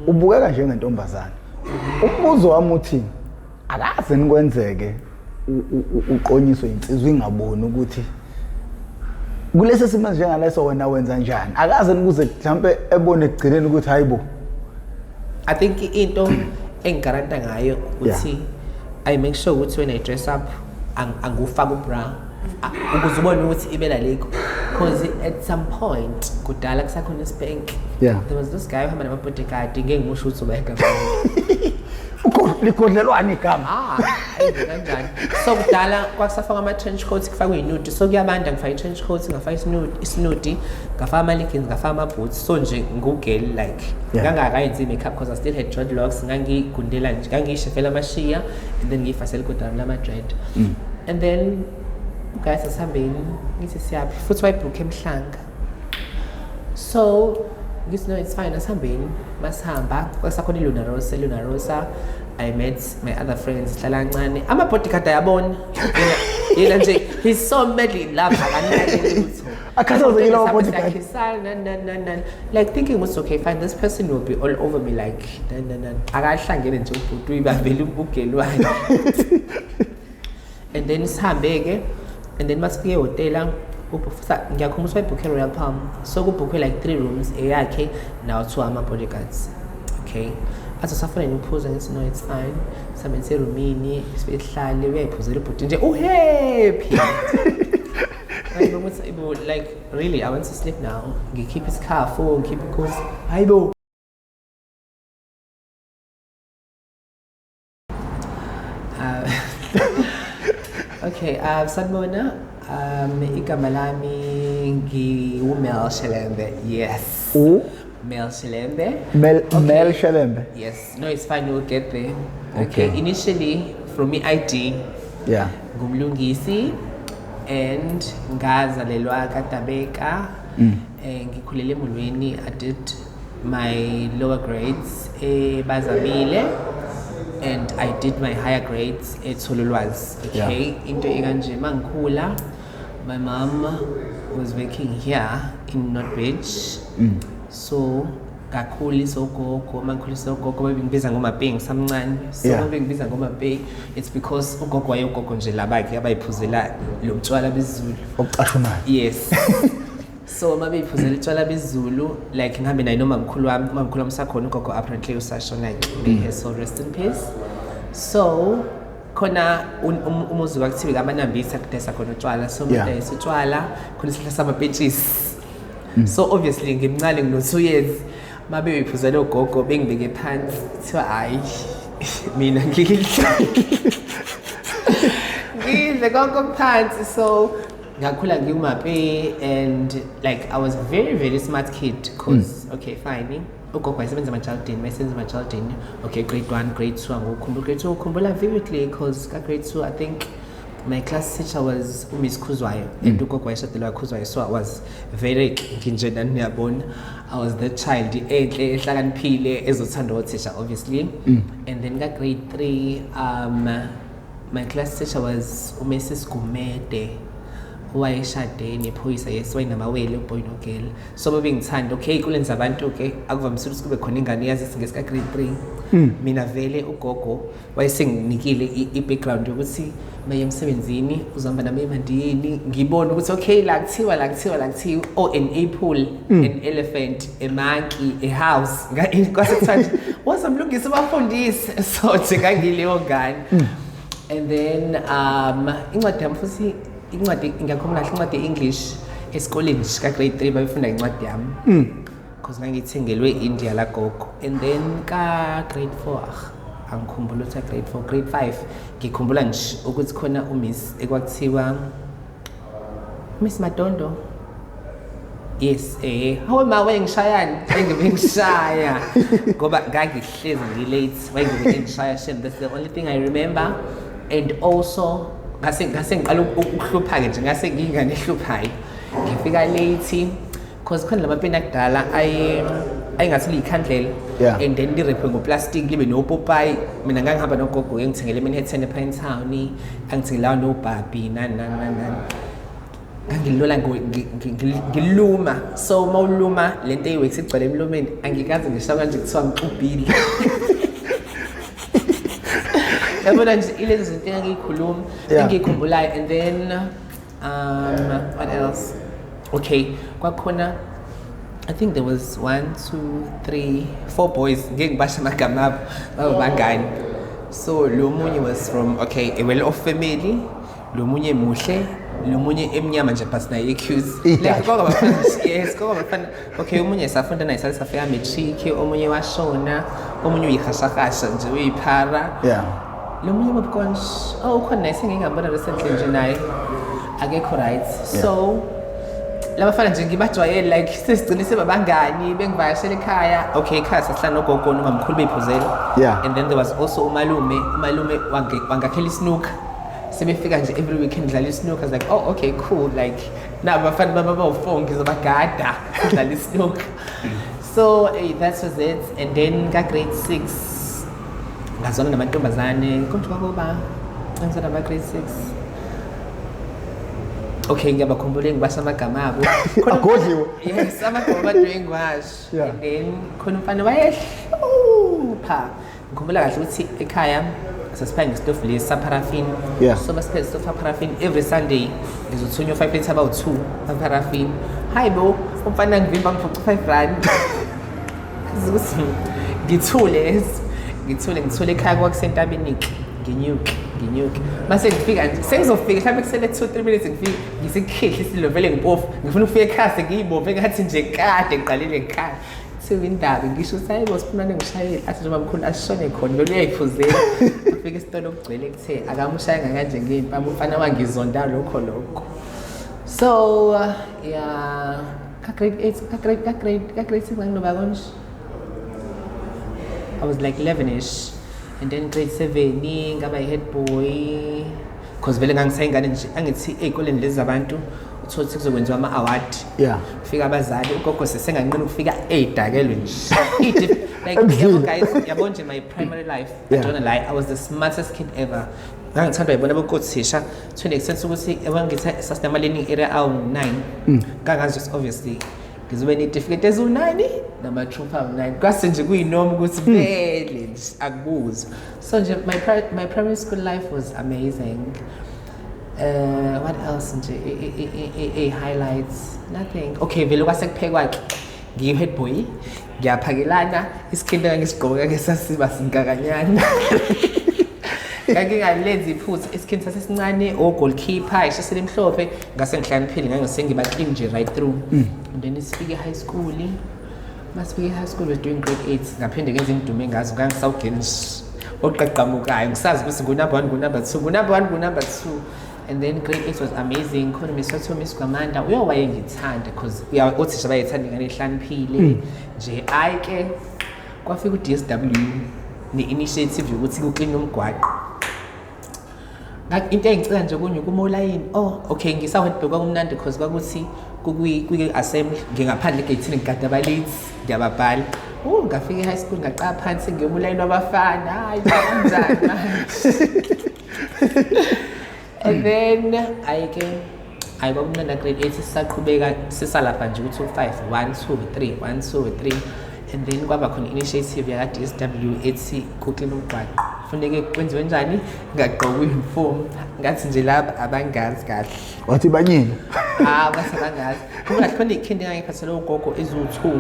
ubukeka njengentombazana. Umbuzo wami uthi akaze nikwenzeke uqonyiswe insizwe ingaboni ukuthi kulesi simo njengaleso wena wenza kanjani. Akaze nikuze mhlambe ebone egcineni ukuthi hayibo. I think into engigaranta ngayo uthi I make sure ukuthi when I dress up angufaka ubra ukuze ubone ukuthi ibela lekho, because at some point kudala kusakhona isbank there was this guy ohamba nama-bodyguard ngeke ngisho ukuthi uba igama likodlelwana igama kanjani. So kudala kwakusafaka ama-trench coats kufakwe inude, so kuyabanda ngifaka i-trench coat ngafaka isinude ngafaka ama-leggings ngafaka ama-boots, so nje ngugirl like ngangakayenzi i-makeup because I still had dreadlocks, ngangigundela nje ngangiyishefela amashiya and then ngiyifasela igodana lama-dread and then guys asihambeni ngithi siyaphi futhi wayibhukhe emhlanga, so ngithi no it's fine asihambeni. Masihamba kwasakhona iLuna Rosa I met my other friends hlala kancane ama-bodyguard ayabona yena nje he's so madly in love akanali lutho akhathazekile ama-bodyguard like thinking was okay fine this person will be all over me like akahlangene nje ubhuti uyibambele ugelwane and then sihambe-ke and then masifike ehotela ngiyakhumbula wayibhukhe Royal Palm, so kubhukwe like 3 rooms eyakhe nawo 2 ama-bodyguards. Okay, athi safuna niphuza ngithi no it's fine, sihambe serumini sihlale uyayiphuzela ibhuti nje uhappy like really I want to sleep now, ngikhiphe isikhafu ngikhiphe ikhosi hayibo. Okay, sanibona. Igama lami ngiwuMel Shelembe. Yes. Mel Shelembe. Mel Shelembe. Yes. No, it's fine. We'll get there. Okay. Initially, from me ID. Yeah. Ngumlungisi and ngazalelwa kaTabeka. Ngikhulele eMulweni. I did my lower grades eBazamile. And I did my higher grades at Sololwazi. Okay, into ikanje mangikhula, my mom was working here in Northbridge. So ngakhulisa ugogo, mangikhulisa ugogo babingibiza ngoMapeng samncane. So babingibiza ngoMapeng, it's because ugogo wayegogo nje labakhe abayiphuzela lo mtshwala bezulu. Okucashunayo. Yes. So mabeyiphuzela itshwala bezulu like ngihambe naye nomamkhulu wami sakhona ugogo apparently usashona may his soul rest in peace. So khona umuzi wakuthiwa kaManambisa kudayisa khona utshwala, so mudayisa utshwala khona isihlahla samapentshisi. So obviously ngimncane ngino 2 years mabeyiphuzela ugogo bengibeke phansi kuthiwa hayi mina ngidle konke phansi. So ngakhula ngiwuMape and like I was a very very smart kid because okay fine ugogo wayesebenza ema-Geraldine okay grade 1 grade 2 angukhumbula grade 2 ukhumbula vividly because ka grade 2 I think my class teacher was Miss Khuzwayo and ugogo wayeshadelwa Khuzwayo, so I was very nginje nani niyabona I was the child enhle ehlakaniphile ezothanda othisha obviously and then ka grade 3 my class teacher was Mrs Gumede wayeshade nephoyisa wayinamawele uboy nogel, so babengithanda okay kulenza abantu okay akuvamisile ukuthi kube khona ingane yazi singesa grade 3 mina vele ugogo wayesenginikile i-background yokuthi maye emsebenzini uzihamba nami emandiyeni ngibona ukuthi okay la kuthiwa oh an apple an elephant a monkey a house kwasekuthiwa wazamlungisa abafundisi so nje ngangileyo ngane and then incwadi yami futhi incwadi ngiyakhombula kahle incwadi English esikoleni ka grade 3 babefunda incwadi yami because ngangithengelwe India la gogo and then ka grade 4 angikhumbula ukuthi grade 4 grade 5 ngikhumbula nje ukuthi khona umiss ekwakuthiwa Miss Madondo. Yes, hawe mawe ngishayani ngishaya ngoba ngangihlezi ngilate wayengibeke ngishaya shem, that's the only thing I remember. And also ngase ngiqala ukuhlupha ke nje ngase ngingane ehluphayo ngifika late because khona lamapeni akudala ayingathi likhandlela and then lirephe ngoplastic libe nopopayi. Mina ngangihamba nogogo ngithengele Manhattan ePine Town angithengela nobhabhi nani ngangilula ngiluma so mawuluma lento eyiwex igcwele emlomeni angikaze ngisho kanje kuthiwa ngixubhile yabona nje ilezi zinto engiyikhuluma engikhumbulayo and then what else okay kwakhona I think there was 1 2 3 4 boys ngeke ngibashe amagama abo babangani so lo munye was from okay a well off family lo munye muhle lo munye emnyama nje but naye accused like kwabafana yes kwabafana okay umunye safunda naye safika matric omunye washona omunye uyihashakasha nje uyiphara lo munye babkonje ukhona naye sengingambona recently nje naye akekho right so labafana nje ngibajwayele like sesigcine babangani bengivashela ekhaya okay ekhaya sahlala nogogo nomamkhulu bephuzela and then there was also umalume wangakhela isnooker sebefika nje every weekend dlala isnooker I was like oh okay cool like nabafana baba ngizobagada dlala isnooker so that was it and then ka grade 6 ngazona namantombazane konke kwakuba ngizona ba grade 6 okay ngiyabakhumbula ngibasha amagama abo agodliwe yes amagama badweng wash and then khona umfana wayehlupha ngikhumbula kahle ukuthi ekhaya sasiphanga istofu lesi saparaffin so basipheka istofu saparaffin every Sunday ngizothunywa 5 liters about 2 saparaffin hayibo umfana ngivimba ngiphuca 5 rand ngithule ekhaya kwakusentabeni nginyuke mase ngifika nje sengizofika mhlawumbe kusele 2-3 minutes ngifika ngisikhihle isilovele ngimpofu ngifuna ukufika ekhaya ngiyibombe ngathi nje kade ngiqalile ekhaya sewindaba ngisho sayibo siphumane ngishayela athi nje mamkhulu asishone khona lo uyayiphuzela ufika esitolo kugcwele kuthe akamushayanga kanje ngempama umfana wangizonda lokho so yeah ka grade 6 nginoba konje I was like 11ish and then grade 7 ngaba head boy because vele ngangisayingane nje angithi ezikoleni lezi zabantu uthola kuzokwenziwa ama award ufika abazali ugogo sesenganqina ukufika edakelwe nje like yabo guys yabo nje my primary life I don't lie I was the smartest kid ever ngangithanda uyibona bokothisha to an extent ukuthi ebangithi sasinama learning area awu 9 kangazi obviously ngizobe netifiketi ezu9 nama-truth awu9 kwase nje kuyinoma ukuthi vele nje akubuza so nje my primary school life was amazing what else nje highlights nothing okay vele kwasekuphekwa-ke ngiyi-head boy ngiyaphakelana isikhinto engangisigqoka ngesasiba sinkakanyana ngangingalenzi iphutha isikhinto sasesincane goalkeeper ishasele emhlophe ngase ngihlaniphile ngangisengiba clean nje right through and then sifike high school was doing grade 8 ngaphinde ngenze indume ngazo ngangisawugeni oqaqamukayo ngisazi ukuthi ngunumber 1 ngunumber 2 ngunumber 1 ngunumber 2 and then grade 8 was amazing khona Miss Gwamanda uyowayengithanda because othisha bayethanda ingane ehlaniphile nje ayike kwafika uDSW ne-initiative yokuthi kuclean umgwaqo into engicela nje kunyuka umolayini okay ngisawedbheka kwakumnandi because kwakuthi kwi-assembly ngingaphandle egeyithini ngigada abaleti ngiyababhala ngafika e-high school ngaqala phansi ngiyomulayini wabafana hayi kanjani manje and then ayike kwakumnandi grade 8 sisaqhubeka sisalapha nje ukuthi u5 1 2 3 and then kwaba khona initiative ya DSW ethi kuclean umgwaqo kufuneke kwenziwe njani ngagqoka uniform ngathi nje laba abangazi kahle wathi banyini basabangazi kuba khona ikhindi engayiphathele ugogo ezu2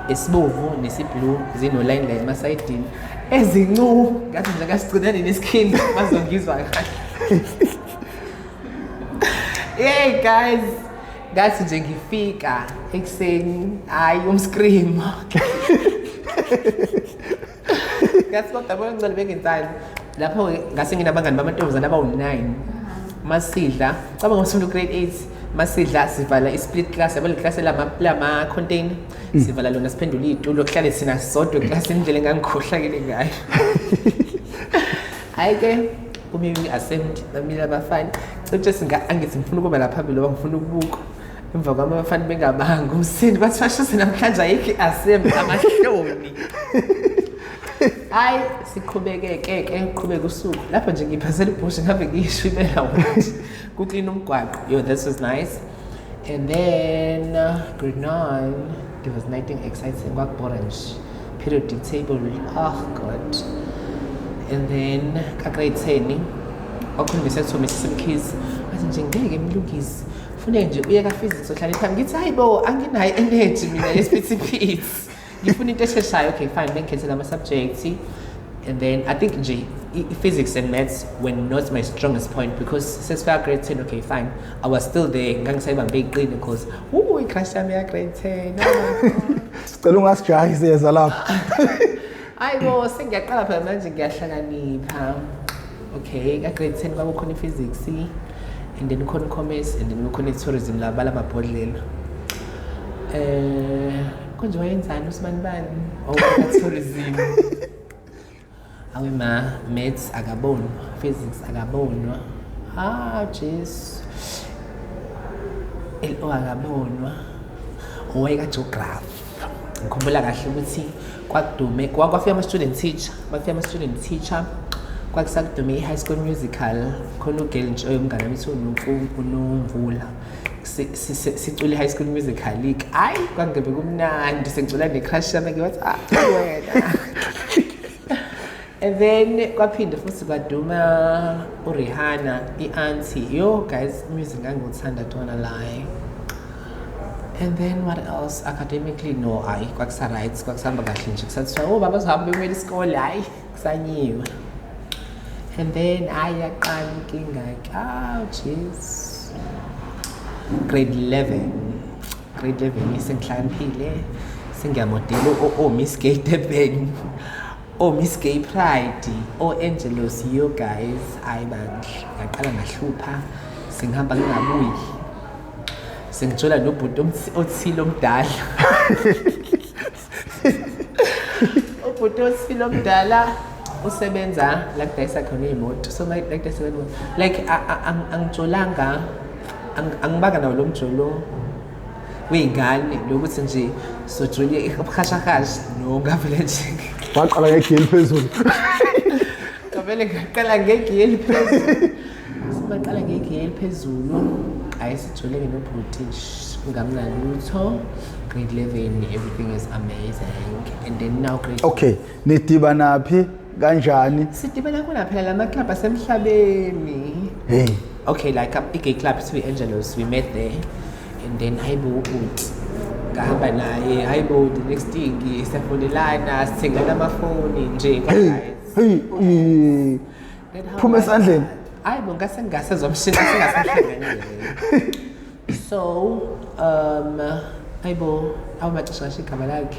esibovu nesiblue zino-line emasayidini ezincu ngathi nje ngasigcinane nesikhindi bazongizwa kahle hey guys ngathi nje ngifika ekuseni hayi umscream ngathi kodwa bona ngicela bengenzani lapho ngase nginabangani bamantombazana abawu9 masidla caba ngomfundo grade 8 masidla sivala i-split class yabo leclass lama container sivala lona siphendula izitulo kuhlale sina sodwa eclassini indlela engangikhohlakele ngayo ayike kumimi assembly namila abafana cishe angithi ngifuna ukuba lapha phambili ngoba ngifuna ukubuka emva kwami abafana bengabanga umsindi bathi bashose namhlanje ayikho i-assembly amahloni hayi siqhubeke usuku lapho nje ngiphasela ibhushi ngabe ngiyishwibela ukuthi kuclean umgwaqo that was nice And then grade 9, there was nothing exciting. Work orange, periodic table. Oh God. And then grade 10, kwakhulunyiswa to Mrs. Keys. Wathi nje ngeke mlungisi. Funeka nje uye ka physics ohlala phambi. Ngithi hayibo anginayo energy mina yesiphithi. Ngifuna into esheshayo. Okay, fine. Bengikhethela ama subjects. And then I think physics and maths were not my strongest point because since grade 10, okay, fine. I was still there. Ngangisayibambe iqini because i-crush yami ya grade 10. Oh my God. Sicela ungasijahise yeza lapha. Hayibo sengiyaqala phela manje ngiyahlakanipha. Okay, ka grade 10 kwakukhona i-physics and then kukhona commerce and then kukhona i-tourism la bala mabhodlela. Konje wayenzani uSibani bani? Tourism. Awe maths akabonwa, physics akabonwa. Jeez. LO akabonwa. Owayeka geography. Ngikhumbula kahle ukuthi kwakudume kwafika ama-student teacher kwakusakudume i-high school musical khona ugirl nje oyomngane wami uNomvula sicula i-high school musical hayi kwangebe kumnandi sengicula ne-crush yami ngiwathi wena. And then kwaphinde futhi kwaduma uRihanna i-auntie. Yo guys, music ngangikuthanda don't wanna lie. And then what else? Academically no, kwakusa right, kwakusahamba kahle nje kusathiwa baba uzohamba kumele isikole hayi kusanyiwe. And then yaqala inkinga jeez. Grade 11 sengihlakaniphile sengiyamodela Miss Gay Durban. Miss Gay Pride, Angelos, yo guys, bandla ngaqala ngahlupha sengihamba ngingabuyi sengithola nobhuti othile omdala ubhuti othile omdala usebenza la kudayisa khona imoto so like dayisa imoto like angijolanga angibanga nawo lo mjolo weyingane lokuthi nje sojule ikhashakhashi no ngavele nje waqala ngegiyeli phezulu. Ngavele ngaqala ngegiyeli phezulu. Sibaqala ngegiyeli phezulu. Ayisijoleke nobhuti ngamnalutho. Grade 11 everything is amazing. And then now grade Okay, nidibana phi kanjani? Sidibana khona phela lama club asemhlabeni. Hey. Okay, like i-gay club Angelos, we met there. And then hayibo uthi ngahamba naye hayibo the next thing siyafonelana sithengana amafoni nje Hey. Phuma esandleni. Hayibo ngase ngasezomshini singasahlanganyele. So hayibo awumaxesha kashe igama lakhe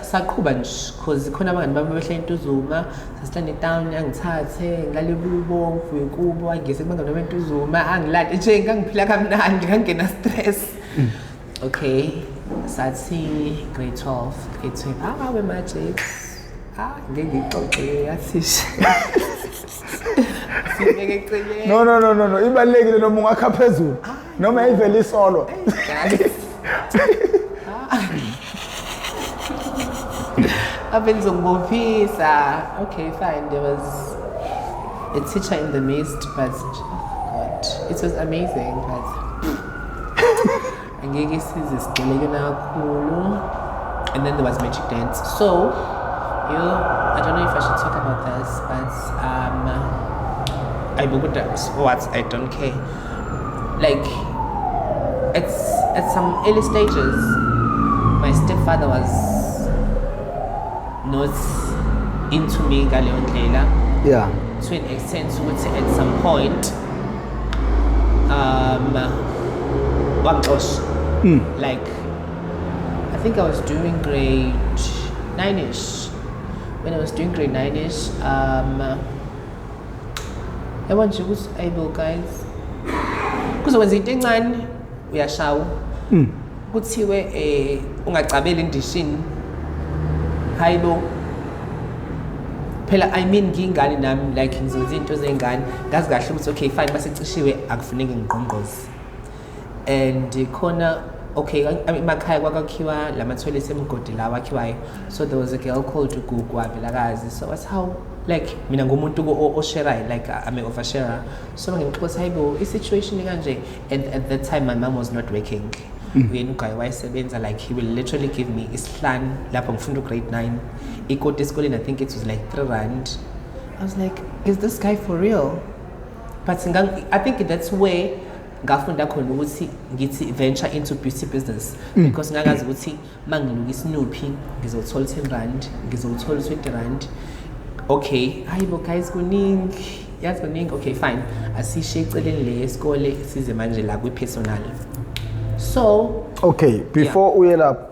saqhuba nje cause khona abangani bami behle eNtuzuma sasihlala eTown angithathe ngilale kubo ngivuye kubo angise kubangani bami eNtuzuma angilade nje ngangiphila kamnandi ngangena stress. Okay, sathi grade 12 we magic ngeke ngixoxe yathisha sibeke eceleni. No, ibalekile noma ungakha phezulu noma ivele isolo. Okay, fine. There was a teacher in the midst, but God, it was amazing. But and then there was magic dance. So, I don't know if I should talk about this, but I booked what I don't care. Like, at some early stages, my stepfather was not into me ngaleyo ndlela. Yeah. To an extent ukuthi at some point wangixosha. Like I think I was doing grade 9ish. When I was doing grade 9ish, I want you to able guys kuzowenza into encane uyashawa kuthiwe ungacabeli endishini hayibo phela I mean ngingane nami like ngizowenza into zengane ngazi kahle ukuthi okay fine mase cishiwe akufuneki ngigqongqoze and khona okay, emakhaya kwakhiwa lama-toilets emgodi lawa akhiwayo. So there was a girl called Gugu Abilagazi. So that's how, like, mina ngumuntu osherayo, like I'm an oversharer. So ngimxoxa hayibo i-situation ikanje. And at that time my mom was not working. Uyena ugayi wayesebenza, like he will literally give me isihlanu lapho ngifunda grade 9. Ikoti esikoleni, I think it was like 3 rand. I was like, is this guy for real? But I think that's where ngafunda khona ukuthi ngithi venture into beauty business, because ngangazi ukuthi mangiluka isinuphi ngizothola 10 rand, ngizothola 20 rand. Okay, hayibo guys kuningi, yazi kuningi. Okay fine, asishiye eceleni le esikole size manje la kwi-personal. So okay, before uye lapho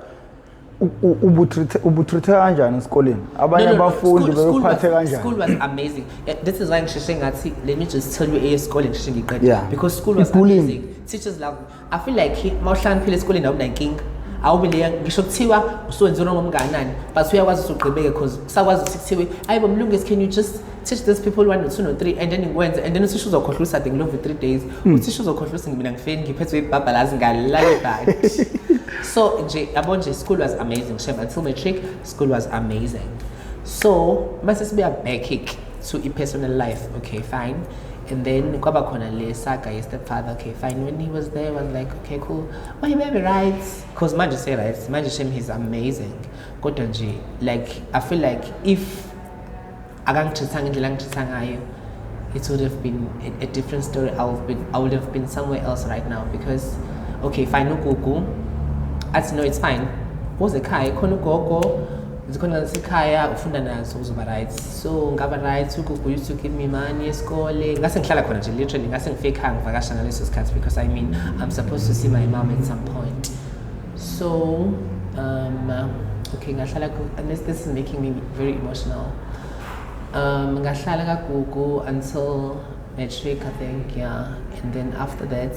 ubutreat kanjani esikoleni? Abanye abafundi bebephathe kanjani? School was amazing. This is why ngisheshe ngathi, let me just tell you esikoleni ngisheshe ngiqede, because school was amazing. Teachers love. I feel like mawuhlaniphile esikoleni awunankinga, awubile ngisho kuthiwa usuwenze wrong omnganani, but uyakwazi usugqibeke because sakwazi ukuthi kuthiwe hayibo Mlungisi, can you just teach these people 1 or 2 or 3 and then ngikwenze, and then uthisha uzokhohlisa I think love 3 days. Uthisha uzokhohlisa mina ngifeni ngiphethwe ibhabhalazi ngalala bad. So yabo nje school was amazing. Until matric, school was amazing. So mase sibuya back to personal life. Okay fine. And then kwaba khona le saga ye stepfather. Okay fine, when he was there I was like, okay cool, well he may be right, because manje say right, manje shem he's amazing. Kodwa nje, like I feel like if akangithithanga indlela angithitha ngayo, it would have been a different story. I would have been somewhere else right now, because okay fine, uGugu athi no, it's fine, woze ekhaya khona ugogo zikhona ngasekhaya ufunda nazo uzoba right. So ngaba right, uGugu used to give me money esikole, ngase ngihlala khona nje literally, ngase ngifake ngivakasha ngaleso sikhathi, because I mean I'm supposed to see my mom at some point. So okay ngahlala and this is making me very emotional. Ngahlala kaGugu until matric I think, yeah. And then after that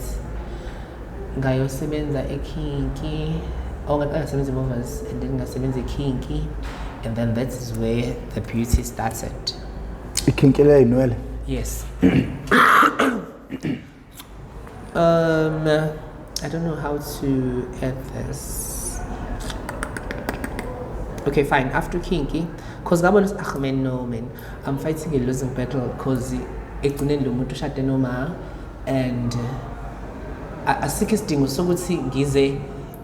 ngayosebenza eKinki, ngasebenza eMovers, and then ngasebenza eKinki, and then that is where the beauty started. iKinki le inwele? Yes. I don't know how to add this. Okay fine, after Kinki, because ngabona Ahmed, no man, I'm fighting a losing battle, because ekugcineni lo muntu ushade noma, and asikho isidingo sokuthi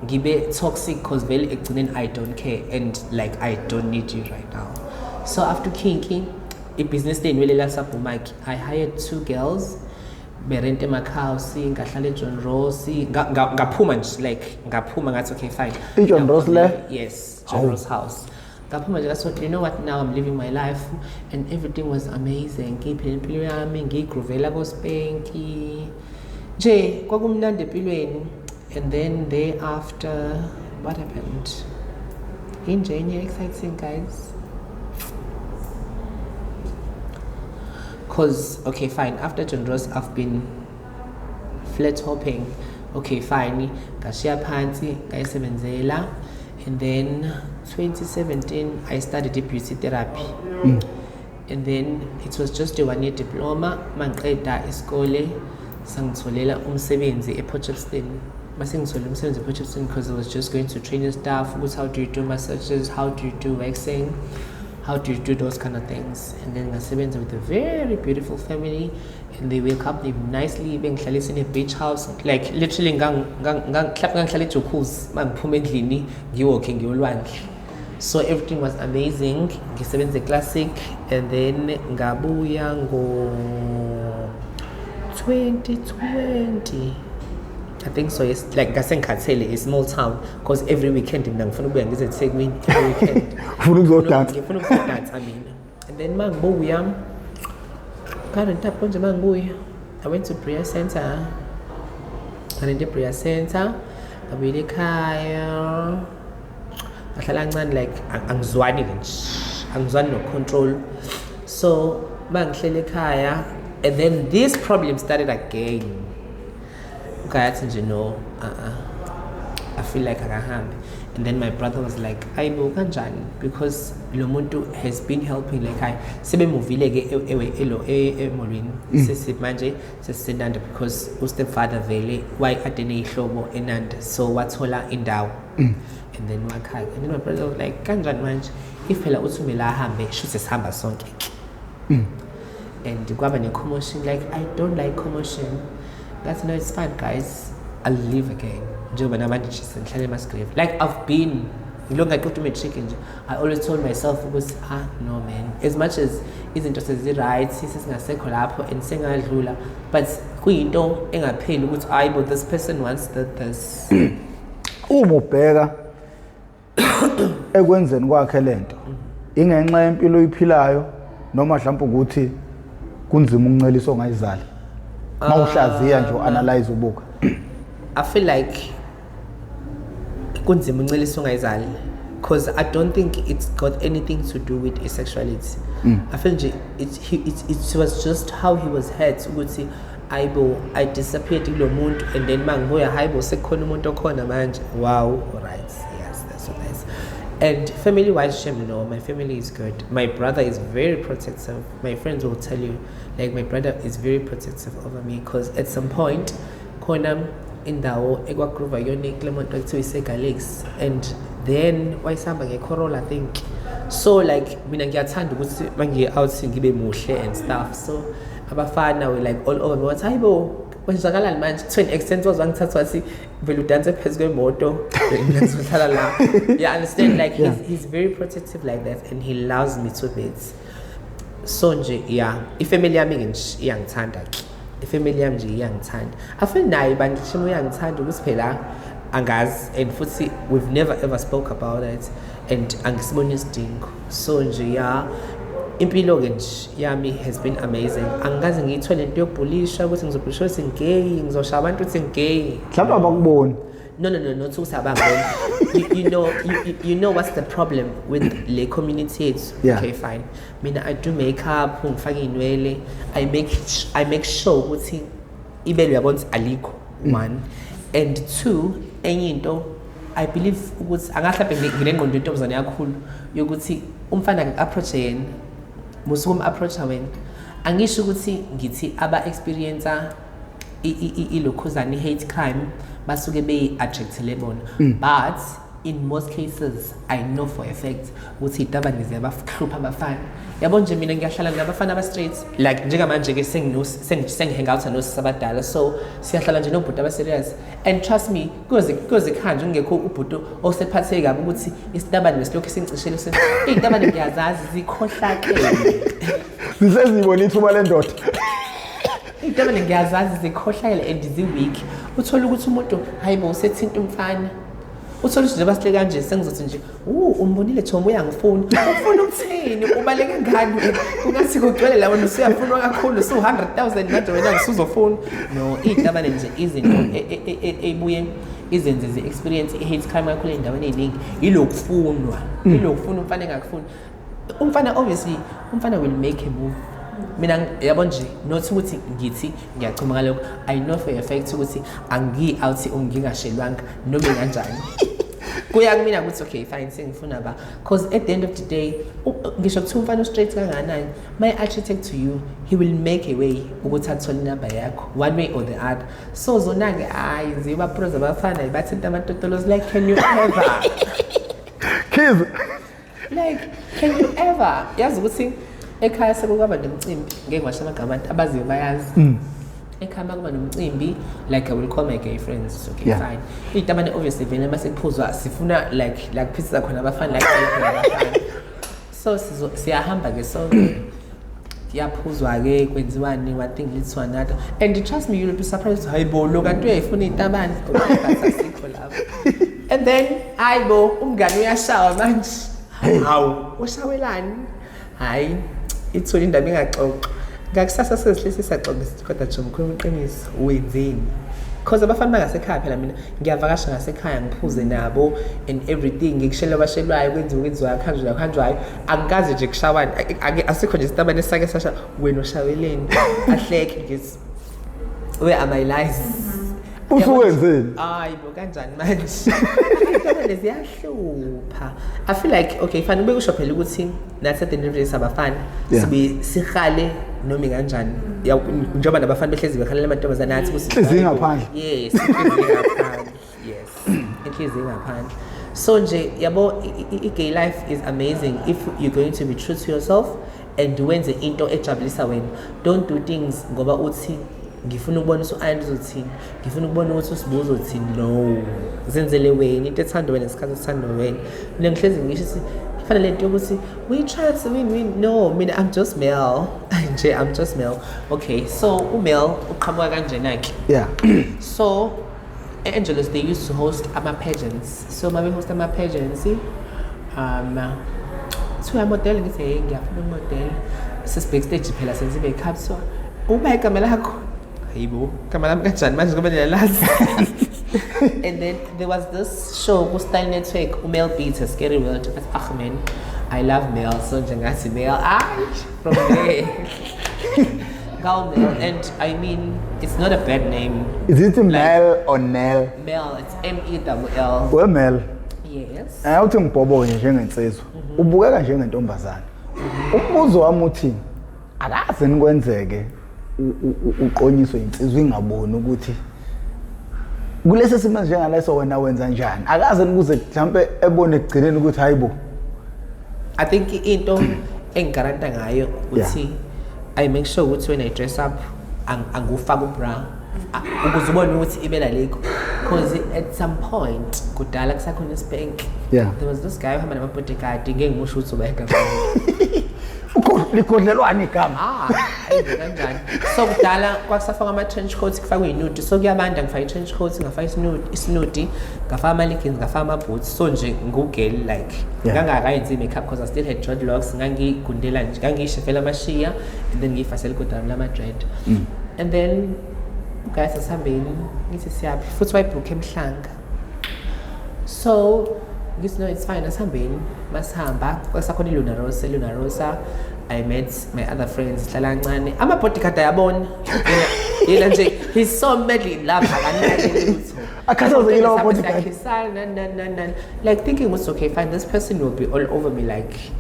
ngibe toxic, because vele ekugcineni I don't care, and like I don't need you right now. So after Kinki, business day inwele lasabhumaki, I hired 2 girls, berente emakhawusi, ngahlala eJohn Ross, ngaphuma nje, like ngaphuma ngathi okay fine. John Ross le? Yes, John Ross house. Ngaphuma nje ngathi, you know what, now I'm living my life, and everything was amazing. Ngiphila impilo yami, ngigroovela koSpanky. Nje kwakumnandi empilweni. And then thereafter, what happened? Injenya exciting, guys. Cause okay fine, after John Ross I've been flat hopping. Okay fine, ngashiya phansi ngayisebenzela, and then 2017 I studied beauty therapy. And then it was just a 1-year diploma. Mangiqeda isikole sangitholela umsebenzi ePortchefstroom. Masengithola umsebenzi ePortchefstroom because I was just going to train staff. How do you do massages? How do you do waxing? How do you do those kind of things? And then ngasebenza with a very beautiful family, and they welcomed me nicely. Bengihlalisa in a beach house, like literally ngangihlala ejacuzzi mangiphuma endlini ngiwalke ngiyolwandle. So everything was amazing. Ngisebenza classic, and then ngabuya ngo 2020. I think so. It's like Gasenkhathele, a small town, because every weekend in Nangfunubu and visit Segwin every weekend. Dance, I mean. And then Mangbuya, current tap on Mangbuya. I went to prayer center. And in the prayer center, I really kaya. Like angzwani no control. So Manglele kaya, and then this problem started again. You know, I feel like I can hand. And then my brother was like, ayibo kanjani, because lo muntu has been helping, like sebemuvile ke emolweni sesimanje sesinanda because ustepfather vele why adene ihlobo enanda, so wathola indawo. And then wakhala, and then my brother was like, kanjani manje if phela uthi umela ahambe shothi sihamba sonke. And kwaba ne commotion, like I don't like commotion. That's no, it's fine guys, I'll leave again. Like I've been, I always told myself, no man, as much as isn't just as right, and sing but this person wants this. Umubheka ekwenzeni kwakhe lento ingenxa yempilo oyiphilayo noma mhlawumbe ukuthi kunzima ukunceliswa ngayizali mawuhlaziya nje analyze ubuka. I feel like kunzima ukunceliswa ngayizali because I don't think it's got anything to do with his sexuality. I feel it was just how he was hurt ukuthi I disappeared kulo muntu and then mangibuya hayibo sekukhona umuntu okhona manje. Wow, alright, yes, that's so nice. And family wise, no, my family is good. My brother is very protective. My friends will tell you, like my brother is very protective over me because at some point khona indawo ekwagroova yona Clement kuthiwa isegalix, and then wayisamba ngeCorolla I think. So like mina ngiyathanda ukuthi mangiye out ngibe muhle and stuff, so abafana were like all over me wathi hayibo kwenzakalani manje to an extent wazangithatha wathi vele udanse phezu kwemoto ngizohlala la. Yeah, understand, like he's very protective like that and he loves me to bits. So nje yeah, ifamily yami nje iyangithanda, ifamily yami nje iyangithanda. I feel naye bandishimo uyangithanda ukuthi phela angazi, and futhi we've never ever spoke about it and angisiboni isidingo. So nje yeah, impilo ke nje yami has been amazing. Angikaze ngiyithole into yokubhulisha ukuthi ngizobhulisha ukuthi ngigay, ngizoshaya abantu ukuthi ngigay. Mhlawumbe abakuboni. No, not ukuthi abangiboni. You know what's the problem with le community? Okay, fine. Mina I do makeup, ngifake inwele. I make sure ukuthi ibele uyabona alikho, one. And two, enye into I believe ukuthi angahlaphe nginengqondo intombazane yakhulu yokuthi umfana approach yena musuku approach wena angisho ukuthi ngithi aba experiencer ilokhuzana hate crime basuke be attractile bona, but in most cases I know for a fact ukuthi itabane ziyabahlupha abafana. Yabo nje mina ngiyahlala nabafana aba straight, like njengamanje ke sengihang out nosabadala, so siyahlala nje nobhuti aba serious, and trust me kuze khanje ungekho ubhuti osephatheke kabi ukuthi isitabane lesilokho singicishele itabane ngiyazazi zikhohlakele Nisezibona ithuba lendoda. Itabane ngiyazazi zikhohlakele and weak. Uthola ukuthi umuntu hayibo usethinta umfana, uthola nje basihle kanje sengizothi nje umbonile Thomo uyangifuna ufuna ukuthini ubaleke ngani ungathi kugcwele lawo usuyafuna kakhulu so 100,000 manje wena ngisuzofuna. No, itabane nje izinto ebuye izenze ze experience hate crime kakhulu endaweni eziningi ilokufunwa umfana engakufuni. Umfana obviously umfana will make a move. Mina yabo nje not ukuthi ngithi ngiyachuma ngalokho, I know for a fact ukuthi angi out ungingashelwanga noma kanjani. Kuya kumina ukuthi okay fine sengifuna ba, because at the end of the day ngisho kuthi umfana straight kanganani, my architect to you he will make a way ukuthi athole number yakho one way or the other. So zona ke hayi ziba pros abafana bathinta amatotolozi like can you ever Kids, like can you ever yazi ukuthi ekhaya sekukaba nomcimbi ngeke ngasho amagama abaziyo bayazi. Ekhaya kuba nomcimbi like I will call my gay friends, okay fine. Itabane obviously vele masekuphuzwa sifuna like pizza khona abafana like abafana. So siyahamba ke so yaphuzwa ke kwenziwani one thing leads to another, and trust me you'll be surprised hayibo lo kanti uyayifuna itabane asikho lapho. And then hayibo umngani uyashawa manje. Hawu ushawelani? Hayi ithole indaba engaxoxa ngakusasa sezihlisi saxoxa kodwa nje umkhulu uqiniso wenzeni, because abafana bangasekhaya phela mina ngiyavakasha ngasekhaya ngiphuze nabo and everything ngikushela abashelwayo kwenziwa kanjwayo angikaze nje kushawana asikho nje isitabane sake sasha wena ushaweleni ahleke ngithi where am I lies uswenzeni hayi bo kanjani manje Ikamane ziyahlupha. I feel like okay, fanele ube kusho phela ukuthi nathi at the end of the day sabafana sibe sikhale noma kanjani. Njengoba nabafana behlezi bekhalela amantombazana nathi kusihlezi ngaphandle. Yes, inhliziyo ngaphandle. Yes. Inhliziyo ngaphandle. So nje yabo i-gay life is amazing if you're going to be true to yourself and wenze into ejabulisa wena. Don't do things ngoba uthi ngifuna ukubona uSayini uzothini, ngifuna ukubona ukuthi uSibuzo uzothini. No, zenzele wena into ethanda wena isikhathi esithanda wena. Mina ngihlezi ngisho ukuthi kufanele lento ukuthi we try to win. No, mina I'm just male. Nje I'm just male. Okay, so umale uqhamuka kanjena ke. Yeah. So Angelos, they used to host pageants. So my host pageants. So I'm modeling. Ngithi hey ngiyafuna umodel. Sis backstage phela senze be capsule. Uba ikamela yakho. Hayibo, kamela lami kanjani manje ngoba niyalazi. And then there was this show ku Style Network, Male Beats, Scary World. Man, I love male. So njengathi male. From there. Gal Male, and I mean, it's not a bad name. Is it male or Nell? Male, it's M-E-L-L. Well, Mel. Yes. Awuthi ngibhobonye njengensizwa. Ubukeka njengentombazana. Umbuzo wami uthi akaze nikwenzeke uqonyiswe insizwa ingaboni ukuthi kulesi simo njengaleso wena wenza njani. Akaze nikuze mhlambe ebone ekugcineni ukuthi hayibo. I think into engigaranta ngayo uthi I make sure ukuthi when I dress up angufaka ubra ukuze ubone ukuthi ibela lekho, because at some point kudala kusakhona ispank. Yeah. There was this guy who had a bodyguard ngeke ngisho ukuthi ubeka likodlelwana igama. Kanjani. So kudala kwakusafaka ama trench coats kufakwe inude. So kuyabanda ngifaka trench coats, ngafaka isinude, ngafaka ama leggings, ngafaka ama boots. So nje ngugirl like ngangakayenzi makeup because I still had dreadlocks, ngangigundela nje, ngangishefela amashiya and then ngifasela kodwa lama dread. And then guys asihambeni ngithi siyaphi futhi wayibhook emhlanga. So no, it's fine. Asihambeni masihamba kwasakhona Luna Rosa. I met my other friends hlala kancane. Ama bodyguard ayabona. Yena nje he's so madly in love akanali lutho. Akhazaze yilo bodyguard. Like thinking was okay fine, this person will be all over me like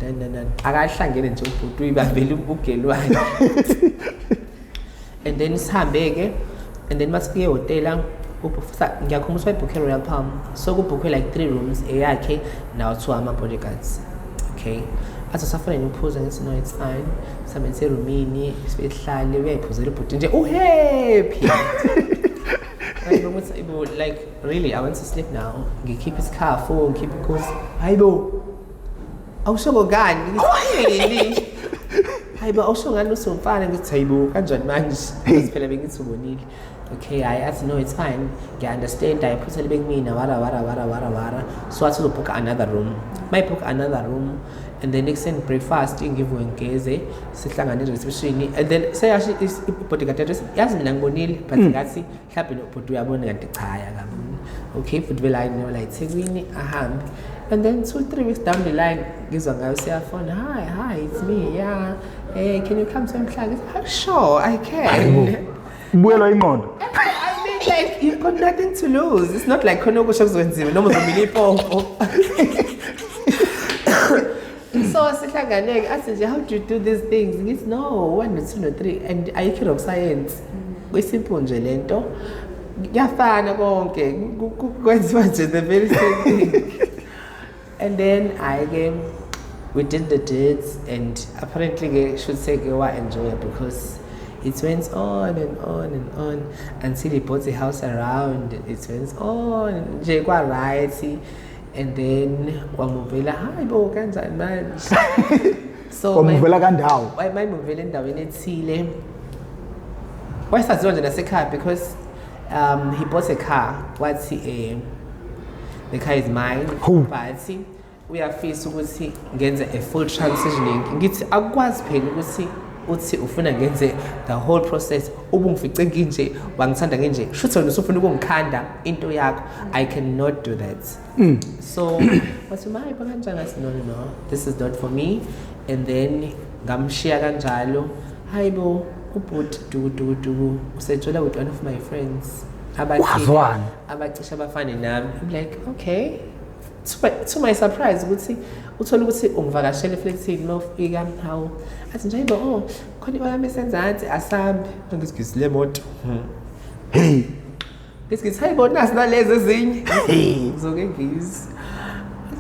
akahlangene nje ubhuti uyibambele ugelwane. And then sihambeke and then masifike ehotela ngiyakhombisa wayibhukhe Royal Palm. So kubhukwe like 3 rooms eyakhe now 2 ama bodyguards. Okay. Athi safuna ngiphuza ngithi no it's fine. Sabe roomini sihlale uyayiphuzela ibhuti nje uhappy. Like really I want to sleep now. Ngikeep his car full, keep it cool. Hayibo. Awusho ngani? Ngiyini? Hayibo awusho ngani usomfana ngithi hayibo kanjani manje? Siphela bengithi ubonile. Okay, I asked no it's fine. I understand. I put a little bit mina wara. So I had to book another room. My book another room. And the next thing breakfast in give ngeze sihlangane reception and then say actually is bodyguard address yazi mina ngibonile but ngathi mhlawumbe nobhuti uyabona kanti cha yakaboni. Okay, futhi vela I know like Thekwini ahambe and then 2-3 weeks down the line ngizwa ngayo siyafona hi it's me yeah hey can you come to Mhlanga? Sure I can. Buyelwa ingqondo. I mean like you've got nothing to lose. It's not like khona okusho kuzwenziwe noma uzomile ipopo. So sihlangane athi nje how do you do these things? Ngithi no 1 2 3 and ayikho rock science. Kuyisimple nje lento. Kuyafana konke kwenziwa nje the very same thing. And then we did the dates and apparently should say we were enjoyable because it went on and on and on until he bought a house around. It went on nje kwa right. And then wamuvela hayibo kanjani manje. So wamuvela kandawo. Why muvela endaweni ethile. Wayesaziwa nje nasekhaya because he bought a car. Wathi the car is mine. But uyafisa ukuthi ngenze a full transitioning. Ngithi akwazi phela ukuthi uthi ufuna ngenze the whole process ubungifice nginje wangithanda nginje shutho usufuna ukungikhanda into yakho. I cannot do that. So wathi mayi kanjani asi no this is not for me. And then ngamshiya kanjalo hayibo ubhuti du usethola with one of my friends abacisha abafana nami. I'm like okay to my surprise ukuthi uthola ukuthi ungivakashele eflexini mawufika hawu athi nje oh khona ibala mesenzansi asambe ngisigisi le moto hey ngisigisi hayibona sinalezi ezinye ngizoke ngizi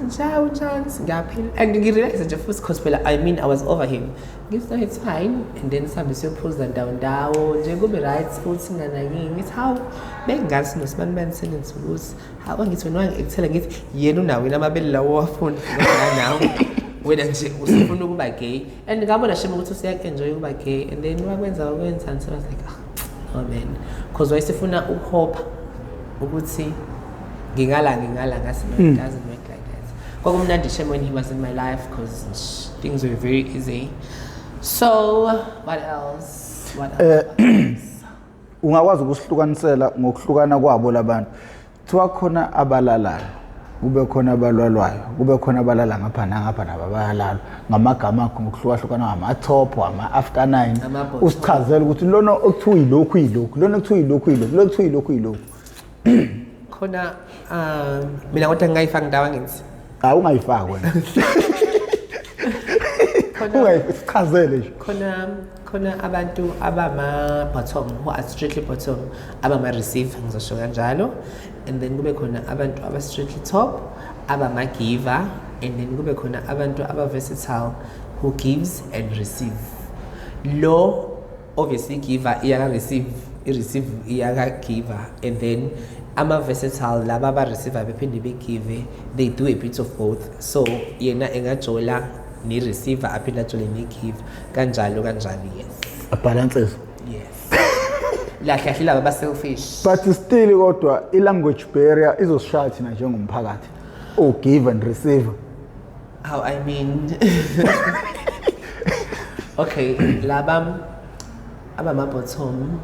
njalo singaphila and ngirealize nje futhi cause phela I mean I was over him ngithi no it's fine and then sambe siyophuza ndawo nje kube right futhi nganakini ngithi how bengazi noSibanibani sentence ukuthi how ngithi wena ngikuthela ngithi yena unawo amabele lawo wafuna nawo wena nje usifuna ukuba gay and ngabona shema ukuthi usiyaenjoy ukuba gay and then wakwenza and so I was like oh man cause wayesifuna ukuhopa ukuthi ngingala ngasi it doesn't work like that kwakumnandi shema when he was in my life because things were very easy so what else ungakwazi ukusihlukanisela ngokuhlukana kwabo labantu thiwa khona abalalayo kube khona abalwalwayo kube khona abalala ngapha nababalala ngamagama akho ngokuhlukahlukana ama-top ama-after 9 usichazela ukuthi lona okuthiwa yilokhu lona okuthiwa yilokhu lona okuthiwa yilokhu khona mina kodwa ngingayifaki ndawo ngithi ungayifaki wena ungayisichazele nje khona abantu abama-bottom who are strictly bottom abama-receive ngizosho kanjalo and then kube khona abantu aba-strictly top abama-giver and then kube khona abantu aba-versatile who gives and receive lo obviously giver iyaka-receive i-receive iyaka-giver and then ama-versatile laba aba-receiver bephinde begive they do a bit of both so yena engajola ni-receiver aphinde ajole ni-give kanjalo yes abalances yes lahle laba ba-selfish but still kodwa i-language barrier izosishaya thina njengomphakathi give and receive how I mean okay laba abama-bottom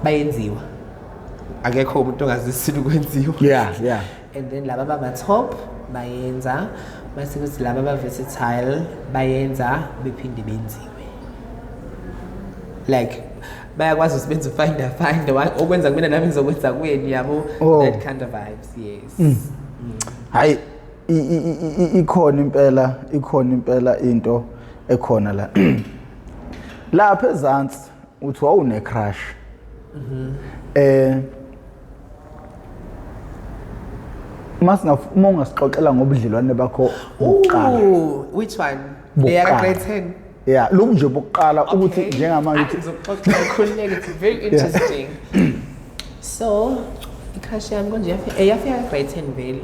bayenziwa akekho umuntu ongazisini ukwenziwa yeah and then laba baba-top bayenza base kuthi laba aba-versatile bayenza bephinde benziwe like bayakwazi ukuthi benze find okwenza kumina nami ngizokwenza kuyeni yabo that kind of vibes yes hayi ikhona impela into ekhona la lapha ezansi uthi wawune crush uma ungasixoxela ngobudlelwane bakho bokuqala which one leya grade 10 yeah lokhu nje bokuqala ukuthi njengamanje it's very interesting so crush yami konje yafika grade 10 vele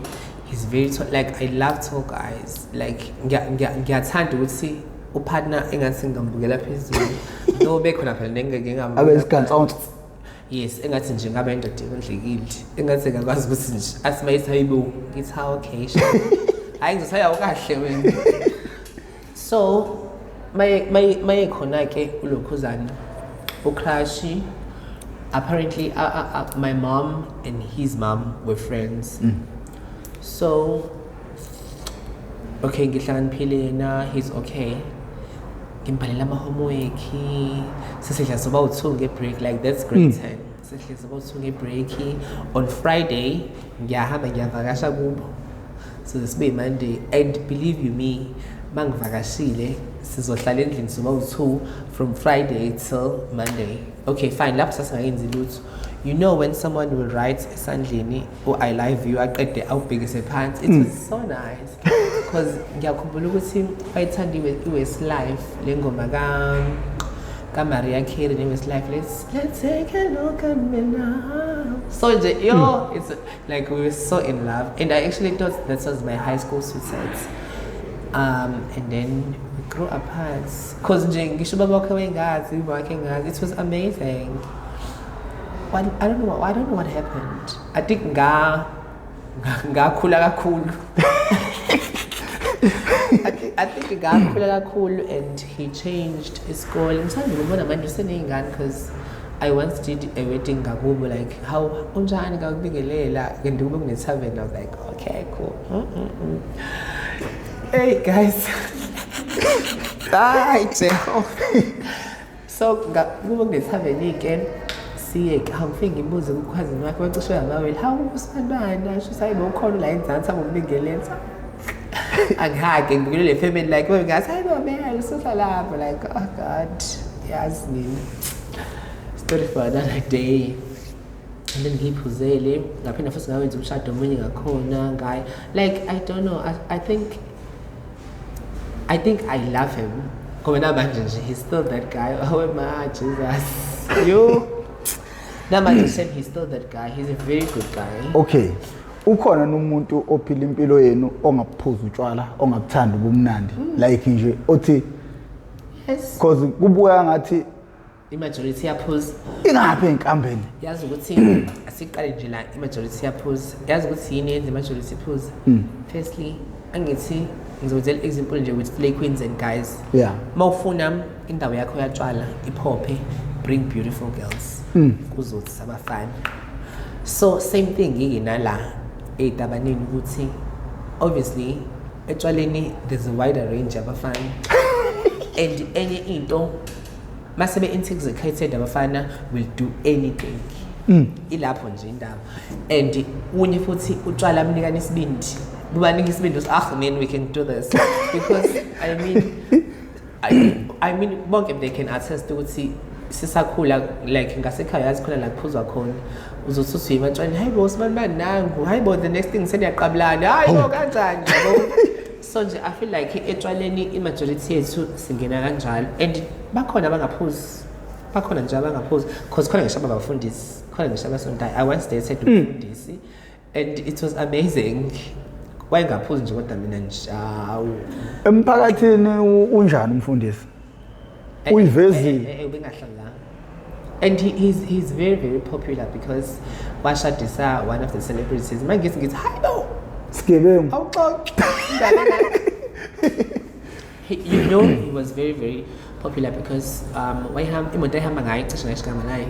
he's very like I love tall guys like ngiyathanda ukuthi upartner engathi ngambukela phezulu no bekhona phela nengeke ngambukela abesikhansonto yes engathi nje ngabe indoda ekondlekile engathi ngakwazi ukuthi nje asimayisa yibo ngithi how okay hayi ngizosaya kahle wena so maye khona ke ulokhuzana ucrush apparently my mom and his mom were friends so okay ngihlakaniphile yena he's okay ngimbhalela ama-homework sesidla soba u-2 nge-break like that's grade 10 sesidla soba u-2 nge-break on Friday ngiyahamba ngiyavakasha kubo so sibe Monday and believe you me mangivakashile sizohlala endlini soba u-2 from Friday till Monday okay fine lapho sasingayenzi lutho you know when someone will write esandleni I love you aqede awubhekise phansi it was so nice because ngiyakhumbula ukuthi bayithanda iWestlife le ngoma ka Mariah Carey neWestlife let's take a look at me now so it's like we were so in love and I actually thought that was my high school sweetheart and then we grew apart because nje ngisho baba wakhe wengazi wakhe ngazi it was amazing I don't know what happened I think ngakhula kakhulu I think ngakhula kakhulu and he changed isikole mthanda ukubona manje useneyingane because I once did a wedding ngakubo like how unjani ngakubingelela kanti kube kune-tavern I was like okay cool hey guys hi Jehovah so kube kune-tavern ke siye angifike ngibuze kukhazini wakhe wacishe amawele hawu uSibandana sho sayibo ukhona la eNzansi angibingeletha angihage ngibukele le family like we ngathi hayibo mele sihla lapho like oh god yazi nini story for another day. And then ngiphuzele ngaphinde futhi ngawenza umshado omunye ngakhona ngaye like I don't know I think I love him ngoba namanje nje he's still that guy. Oh my Jesus you namanje said he's still that guy. He's a very good guy. Okay, ukhona nomuntu ophila impilo yenu ongaphuza utshwala ongabuthanda ubumnandi like nje othi yes because kubuya ngathi imajority yaphuza ingaphi enkambeni yazi ukuthi asiqale nje la imajority yaphuza yazi ukuthi yini yenza imajority iphuza. Firstly angithi ngizobenzela example nje with Slay Queens and guys. Yeah, mawufuna indawo yakho yatshwala iphophe bring beautiful girls kuzothi sabafana. So same thing nginala eTabanini ukuthi obviously etshwaleni there's a wider range abafana and enye into masebe intoxicated abafana will do anything. Ilapho nje indaba and unye futhi utshwala amnikana isibindi bubanika isibindi man we can do this because I mean bonke they can attest ukuthi sisakhula like ngasekhaya yazi khona la kuphuzwa khona uzothi uthi ematshwaleni hayibo Sibandana nangu hayibo the next thing seniyaqabulana hayibo kanjani yabo. So nje I feel like etshwaleni imajority yethu singena kanjalo and bakhona abangaphuzi bakhona nje abangaphuzi because khona ngisho abafundisi khona ngisho abasontayo I once dated umfundisi and it was amazing. Wayengaphuzi nje kodwa mina nje awu emphakathini unjani umfundisi uyivezile ubengahlala and he's very very popular because washadisa one of the celebrities manje ngithi hayibo Skibem awuxoxe you know he was very very popular because imoto ehamba ngayo cishe ngashikama naye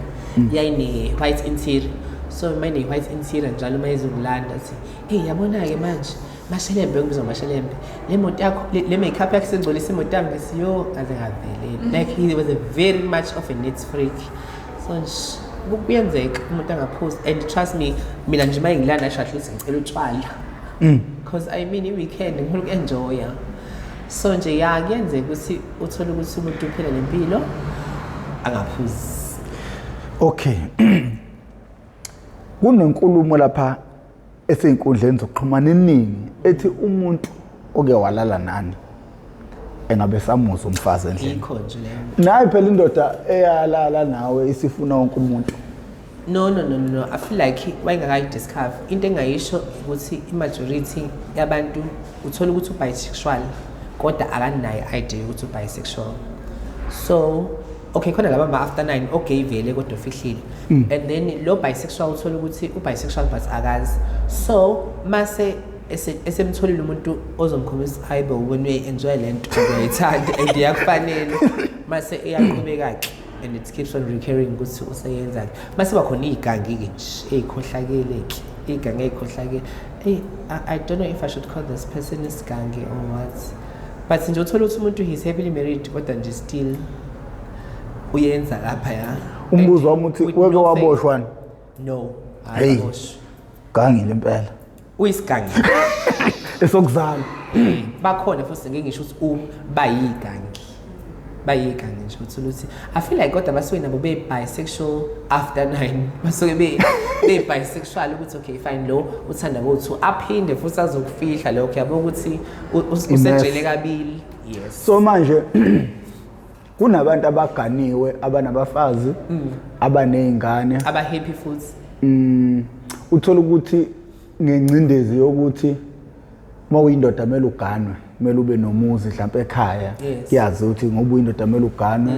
yayine white interior so manje white interior njalo mayizulanda athi hey yabona ke manje mashelembe ngibizwa mashelembe le moto yakho le makeup yakho sengcolisa imoto yami ngisiyo kaze ngavele like he was a very much of a neat freak. So kuyenzeka umuntu angaphuzi and trust me mina nje mayengilana shahla ukuthi ngicela utshwala because I mean i-weekend ngifuna uku-enjoya so nje ya kuyenzeka ukuthi uthole ukuthi umuntu uphila nempilo angaphuzi. Okay, kunenkulumo lapha eseyinkundleni zokuxhumana eningi ethi umuntu oke walala nani engabe samuzwa umfazi endlini yikho nje leyo naye phela indoda eyalala nawe isifuna wonke umuntu. No. I feel like wayengakayidiscover into engayisho ukuthi imajority yabantu uthola ukuthi ubisexual kodwa akanayo idea ukuthi ubisexual. So okay khona laba after 9 okay vele kodwa ufihlile and then lo bisexual uthola ukuthi ubisexual but akazi. So mase esemtholile umuntu ozomkhombisa hayibo when we enjoy lento uyayithanda and yakufanele mase iyaqhubeka ke and it keeps on recurring ukuthi useyenza mase bakhona igangi ke nje ezikhohlakele ke igangi ezikhohlakele I don't know if I should call this person isgangi or what but nje uthola ukuthi umuntu he's happily married kodwa nje still uyenza lapha ya Umbuzo wami uthi weke waboshwana no ayaboshwa gangi lempela uyisigangi esokuzala bakhona futhi ngeke ngisho ukuthi bayigangi nje uthola ukuthi I feel like kodwa basuke nabo be bisexual after 9 basuke be bisexual ukuthi okay fine lo uthanda bo2 aphinde futhi azokufihla lokho yabo ukuthi usejele kabili. Yes, so manje kunabantu abaganiwe abanabafazi abanezingane aba happy futhi uthola ukuthi ngencindezi yokuthi mawuyindoda mele uganwe mele ube nomuzi mhlawumbe ekhaya yazi ukuthi ngoba uyindoda mele uganwe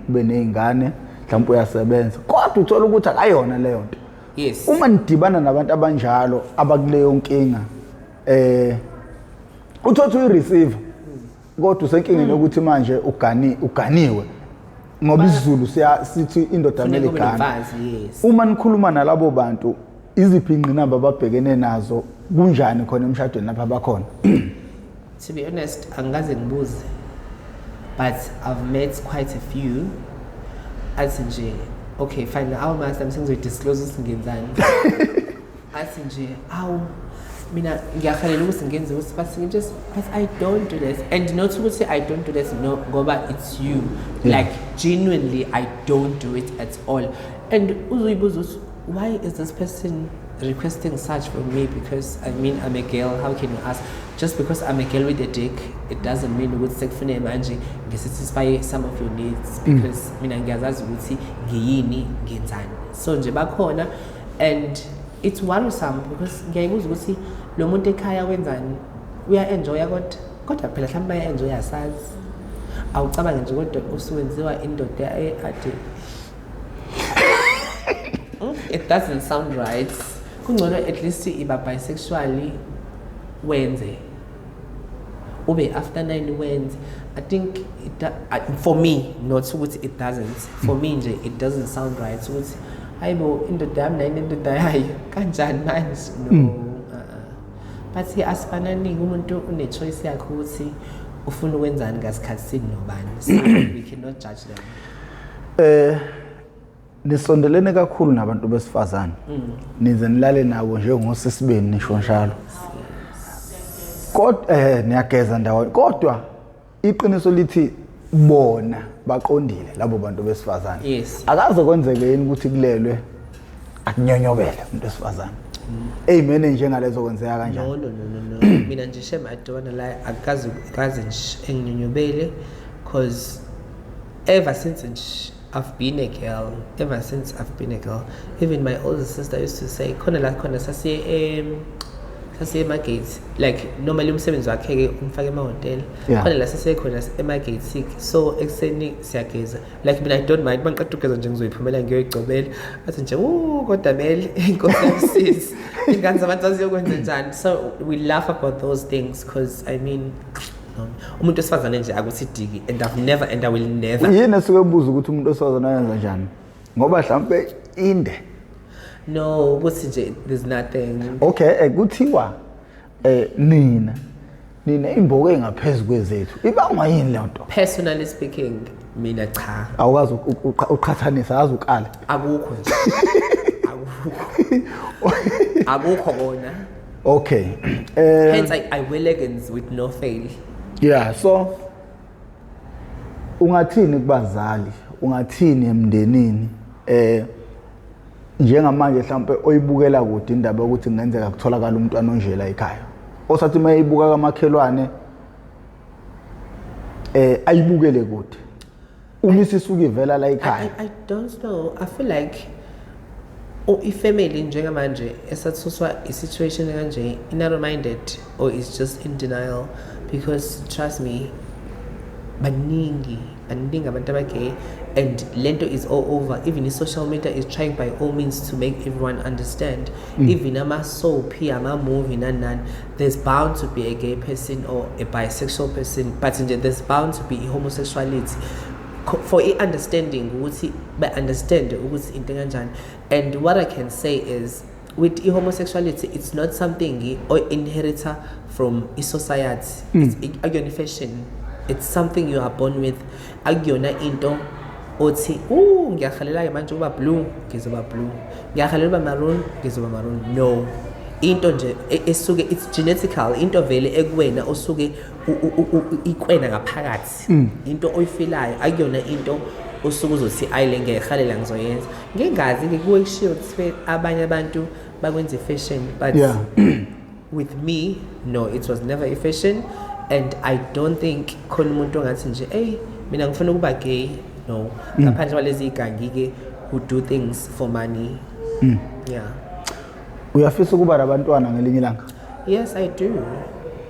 ube nezingane mhlawumbe uyasebenza kodwa uthola ukuthi akayona leyo nto. Yes, uma nidibana nabantu abanjalo abakuleyo nkinga uthothi uyireceive kodwa usenkingeni ukuthi manje uganiwe ngoba isiZulu sithi indoda mele igane. Uma nikhuluma nalabo bantu iziphi ingqinamba ababhekene nazo kunjani khona emshadweni lapha bakhona? To be honest angikaze ngibuze but I've met quite a few athi nje okay fine awu master sengizoyidisclose ukuthi ngenzani athi nje awu mina ngiyakhalela ukuthi ngenze ukuthi but I don't do this and not ukuthi I don't do this no ngoba it's you like genuinely I don't do it at all and uzoyibuza ukuthi why is this person requesting such from me because I mean I'm a girl how can you ask just because I'm a girl with a dick it doesn't mean ukuthi sekufune manje ngisatisfy some of your needs because mina ngiyazazi ukuthi ngiyini ngenzani so nje bakhona and it's worrisome because ngiyayibuza ukuthi lo muntu ekhaya wenzani uya-enjoya kodwa phela mhlawumbe baya-enjoya asazi awucabange nje kodwa usuwenziwa indoda ade it doesn't sound right kungcono at least iba bisexually wenze ube after 9 wenze I think for me not ukuthi it doesn't for me nje it doesn't sound right ukuthi hayibo indoda yami nayo indoda yayo kanjani manje no but asifanani umuntu une choice yakhe ukuthi ufuna ukwenzani ngasikhathi sini nobani so we cannot judge them nisondelene kakhulu nabantu besifazane nize nilale nabo njengosisibeni nisho njalo kodwa niyageza ndawo kodwa iqiniso lithi bona baqondile labo bantu besifazane yes akaze kwenzeke yini ukuthi kulelwe akunyonyobele umuntu besifazane amen njengalezo kwenzeka kanjani no mina nje shame I don't wanna lie akaze nje enginyonyobele cause ever since I've been a girl even my older sister used to say khona sasiye ema-gates like normally umsebenzi wakhe ke umfake ema-hotel khona la sasiyekhona ema-gate so ekuseni siyageza like mina I don't mind bangiqeda ugeza nje ngizoyiphumela ngiyoyigcobela athi nje kodwa mele inkosi yamsizi ingane zabantu aziyokwenza njani so we laugh about those things because I mean umuntu osifazane nje akuthi diki and I've never and I will never yini esuke ebuza ukuthi umuntu osifazane ayenza njani ngoba mhlambe inde no ukuthi nje there's nothing okay kuthiwa nina imboko engaphezulu kwezethu ibangwa yini le nto personally speaking mina cha awukazi uqhathanisa azi ukala akukho nje akukho bona okay hence I wear leggings with no fail yeah so ungathini kubazali ungathini emndenini njengamanje mhlawumbe oyibukela kude indaba ukuthi kungenzeka kutholakala umntwana onjela ekhaya osathi mayibuka kamakhelwane ayibukele kude umisi isuke ivela la ekhaya I don't know I feel like ifamily njengamanje esathuswa isituation kanje ina reminded or is just in denial because trust me baningi abantu abagay and lento is all over even the social media is trying by all means to make everyone understand even ama-soap ama-movie none there's bound to be a gay person or a bisexual person but there's bound to be homosexuality for understanding ukuthi understand ukuthi into kanjani and what I can say is with homosexuality it's not something or inheritor from society it's akuyona fashion it's something you are born with akuyona into othi ngiyakhalela ke manje uba blue ngizoba blue ngiyakhalela uba maroon ngizoba maroon no into nje esuke it's genetical into vele ekuwena osuke ikwena ngaphakathi into oyifilayo akuyona into osuke uzothi ayile ngiyakhalela ngizoyenza ngingazi ke kuwe kushiyo ukuthi abanye abantu bakwenza fashion but with me no it was never a fashion and I don't think khona umuntu ongathi nje mina ngifuna ukuba gay no ngaphandle kwalezi igangi ke who do things for money yeah uyafisa ukuba nabantwana ngelinye ilanga yes I do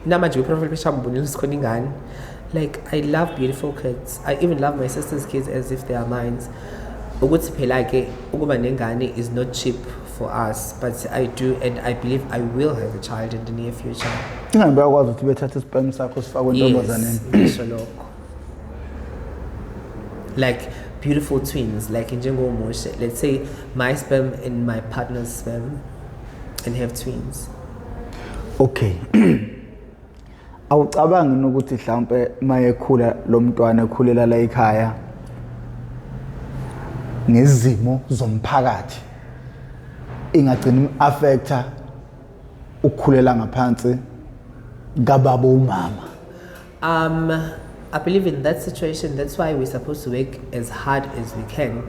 namanje uprofile beshambonile sikhona ingane like I love beautiful kids I even love my sister's kids as if they are mine ukuthi phela ke ukuba nengane is not cheap for us but I do and I believe I will have a child in the near future ingane bayakwazi ukuthi bethathe isperm sakho sifakwe entombazaneni ngisho lokho like beautiful twins like njengomoshe let's say my sperm and my partner's sperm and have twins okay awucabangi ukuthi mhlawumbe mayekhula lo mntwana ekhulela la ekhaya ngezimo zomphakathi ingagcina affecta ukukhulela ngaphansi kababa umama. I believe in that situation. That's why we're supposed to work as hard as we can.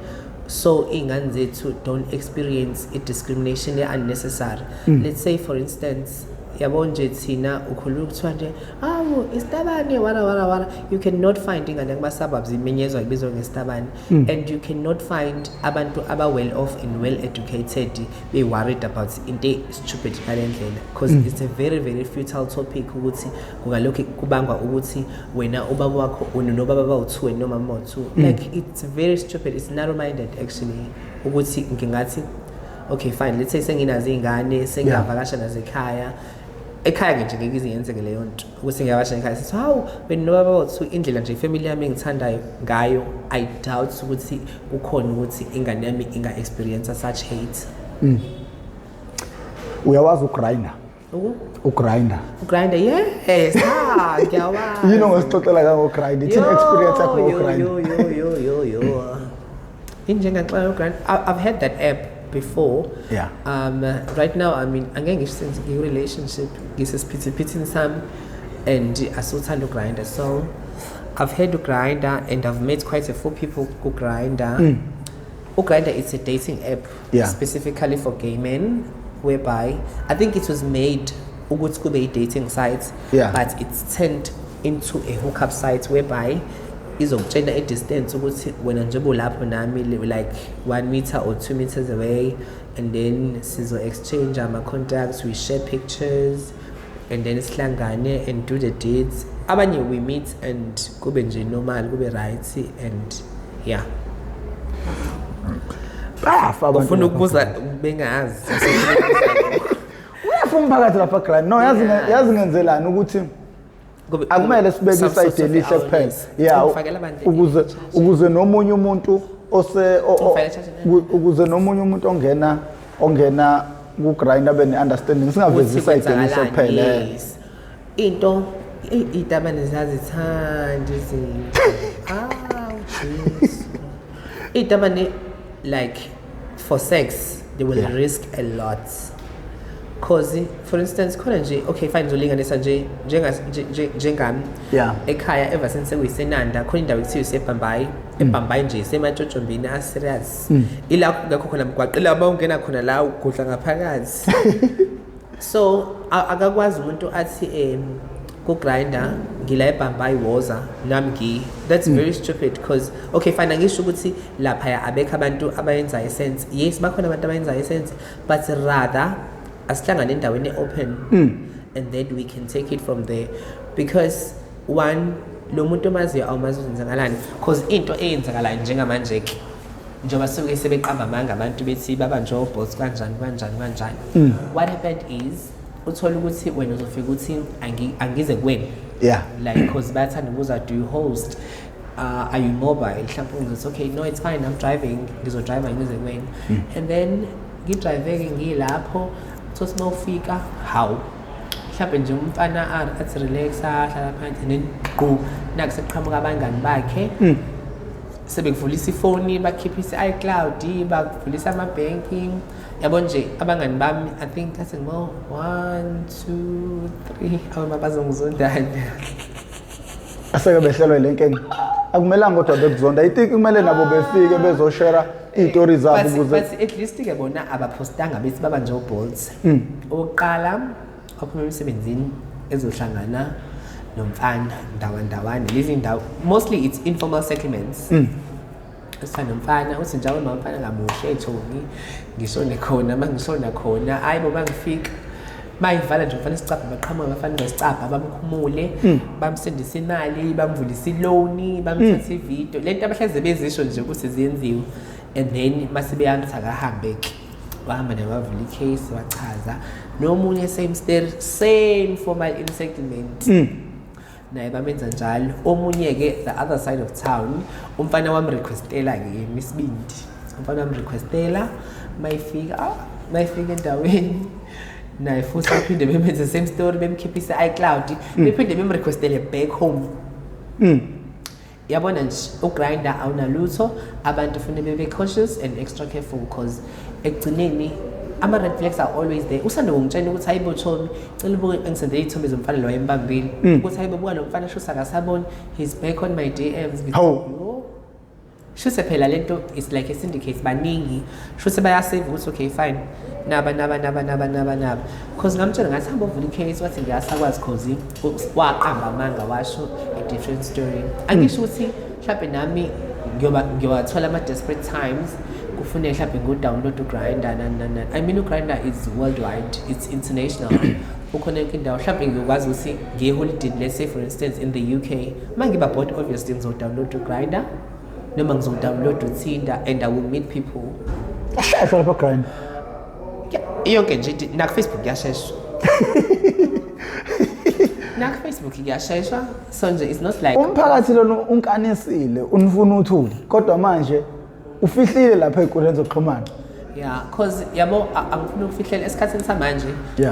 So ingane zethu don't experience discrimination unnecessary. Let's say for instance, yabo nje thina ukhuluma kuthiwa nje awu isitabane wara you cannot find ingane kuma suburbs imenyezwa ibizwa ngestabane and you cannot find abantu aba well off and well educated be worried about into stupid kalendlela because it's a very very futile topic ukuthi kungalokho kubangwa ukuthi wena ubaba wakho unobaba bawu2 wena nomama bawu2 like it's very stupid, it's narrow minded actually ukuthi ngingathi okay fine, let's say senginazo izingane sengiyavakasha nazo ekhaya nje ngeke iziyenzeke leyo nto ukuthi ngiyabasha ekhaya sithi hawu wena nobaba bawu2 indlela nje ifamily yami engithandayo ngayo I doubt ukuthi kukhona ukuthi ingane yami inga experience such hate. Uyawazi ugrinder? Ugrinder yes ngiyawazi. You know ngasixoxela ka ngogrinder ithina experience yakho ngogrinder. yo injengaxa ugrinder I've had that app before. Yeah. Right now I mean angeke ngisho relationship ngisesiphithiphithi sami and asuthanda ugrinder, so I've had ugrinder and I've met quite a few people who grinder. Ugrinder is a dating app specifically for gay men, whereby I think it was made ukuthi kube a dating site, but it's turned into a hookup site whereby izokutshela distance ukuthi wena njengoba lapho nami like 1 meter or 2 meters away, and then sizo exchange ama contacts, we share pictures and then sihlangane and do the dates. Abanye we meet and kube nje normal, kube right and yeah. Ufuna ukubuza bengazi. Uyafuna phakathi lapha crime. No, yazi ngenzelani ukuthi akumele sibeke iside elihle kuphela. Yeah, ukuze nomunye umuntu ukuze nomunye umuntu ongena ku grind abe ne understanding singavezi iside elihle kuphela. Into itabane zazithanda izinto. Jesus. Itabane like for sex they will risk a lot. Cause for instance khona nje okay fine zolinganisa nje njengami ekhaya ever since kuyisenanda khona indawo ekuthiwa eBhambayi nje sematshotshombi serious ila ngakho khona mgwaqela bawungena khona la ugudla ngaphakathi. So akakwazi umuntu athi ku grinder ngila eBhambayi woza nami that's very stupid, because okay fine angisho ukuthi lapha abekho abantu abayenza essence, yes bakhona abantu abayenza essence, but rather asihlangane endaweni open and then we can take it from there, because one lo muntu omaziyo awumazi uzenzakalani, because into eyenzakalayo njengamanje ke njengoba suke sebeqamba manga abantu bethi baba nje boss kanjani. What happened is uthola ukuthi wena uzofika uthi angize kuwena like because bayathanda ukuza do you host, are you mobile mhlawumbe ungizothi okay no it's fine I'm driving, ngizodrive ngize kuwena and then ngidrive ngilapho sosi mawufika how mhlawumbe nje umfana athi relaxa hlala phansi and then go nakuseqhamuka abangani bakhe sebekuvulisa ifoni bakhiphisa iCloud bakuvulisa ama banking yabo nje abangani bami I think that's more 1 2 3 abazongizondana aseke behlelwe lenkinga akumelanga kodwa bekuzonda I think kumele nabo befike bezoshare izitori zabo ukuze but at least ke bona abapostanga bethi baba nje Bolt oqala ophuma emsebenzini ezohlangana nomfana ndawandawana lezi ndawo mostly it's informal settlements usana mfana uthi njalo nomfana ngamushe ethongi ngishone khona mangishona khona hayibo bangifika mayivala nje mfana sicapha baqhamuka bafana besicapha bamkhumule bamsendisa imali bamvulisa iloan bamthatha ivideo lento abahleze bezisho nje ukuthi ziyenziwe and then masibeyanza kahambe ke bahamba nabavula icase wachaza nomunye same formal in settlement naye bamenza njalo. Omunye ke the other side of town umfana wami requestela ke Misibindi, umfana wami requestela mayifika endaweni naye futhi baphinde bemenze same story bemkhiphisa iCloud bephinde bemrequestele back home yabona nje ugrinder awunalutho abantu kufanele bebe cautious and extra careful because ekugcineni ama red flags are always there usanda ngitshela ukuthi hayibo Chomi cela ubuke ngisende izithombe zomfana lo wayembambile ukuthi hayibo buka lo mfana shusa akasaboni he's back on my DMs shuse phela lento is like a syndicate baningi shuse bayasave ukuthi okay fine naba because ngamtshela ngathi hamba uvula icase wathi ngiyasakwazi cause waqamba amanga washo a different story angisho ukuthi mhlawumbe nami ngiyowathola ama desperate times kufanele mhlawumbe ngo-download uGrinder I mean uGrinder is worldwide it's international ukhona yonke indawo mhlawumbe ngiyokwazi ukuthi ngiye-holiday let's say for instance in the UK uma ngiba bored obviously ngizo-download uGrinder noma ngizo-download uTinder and I will meet people ashesha lapho Grinder yonke nje naku-Facebook kuyashesha naku-Facebook kuyashesha so nje it's not like umphakathi lona unkanisile unifuna uthuli kodwa manje ufihlile lapha ey'nkundleni zokuxhumana yeah cause yabo angifuna ukufihlela esikhathini samanje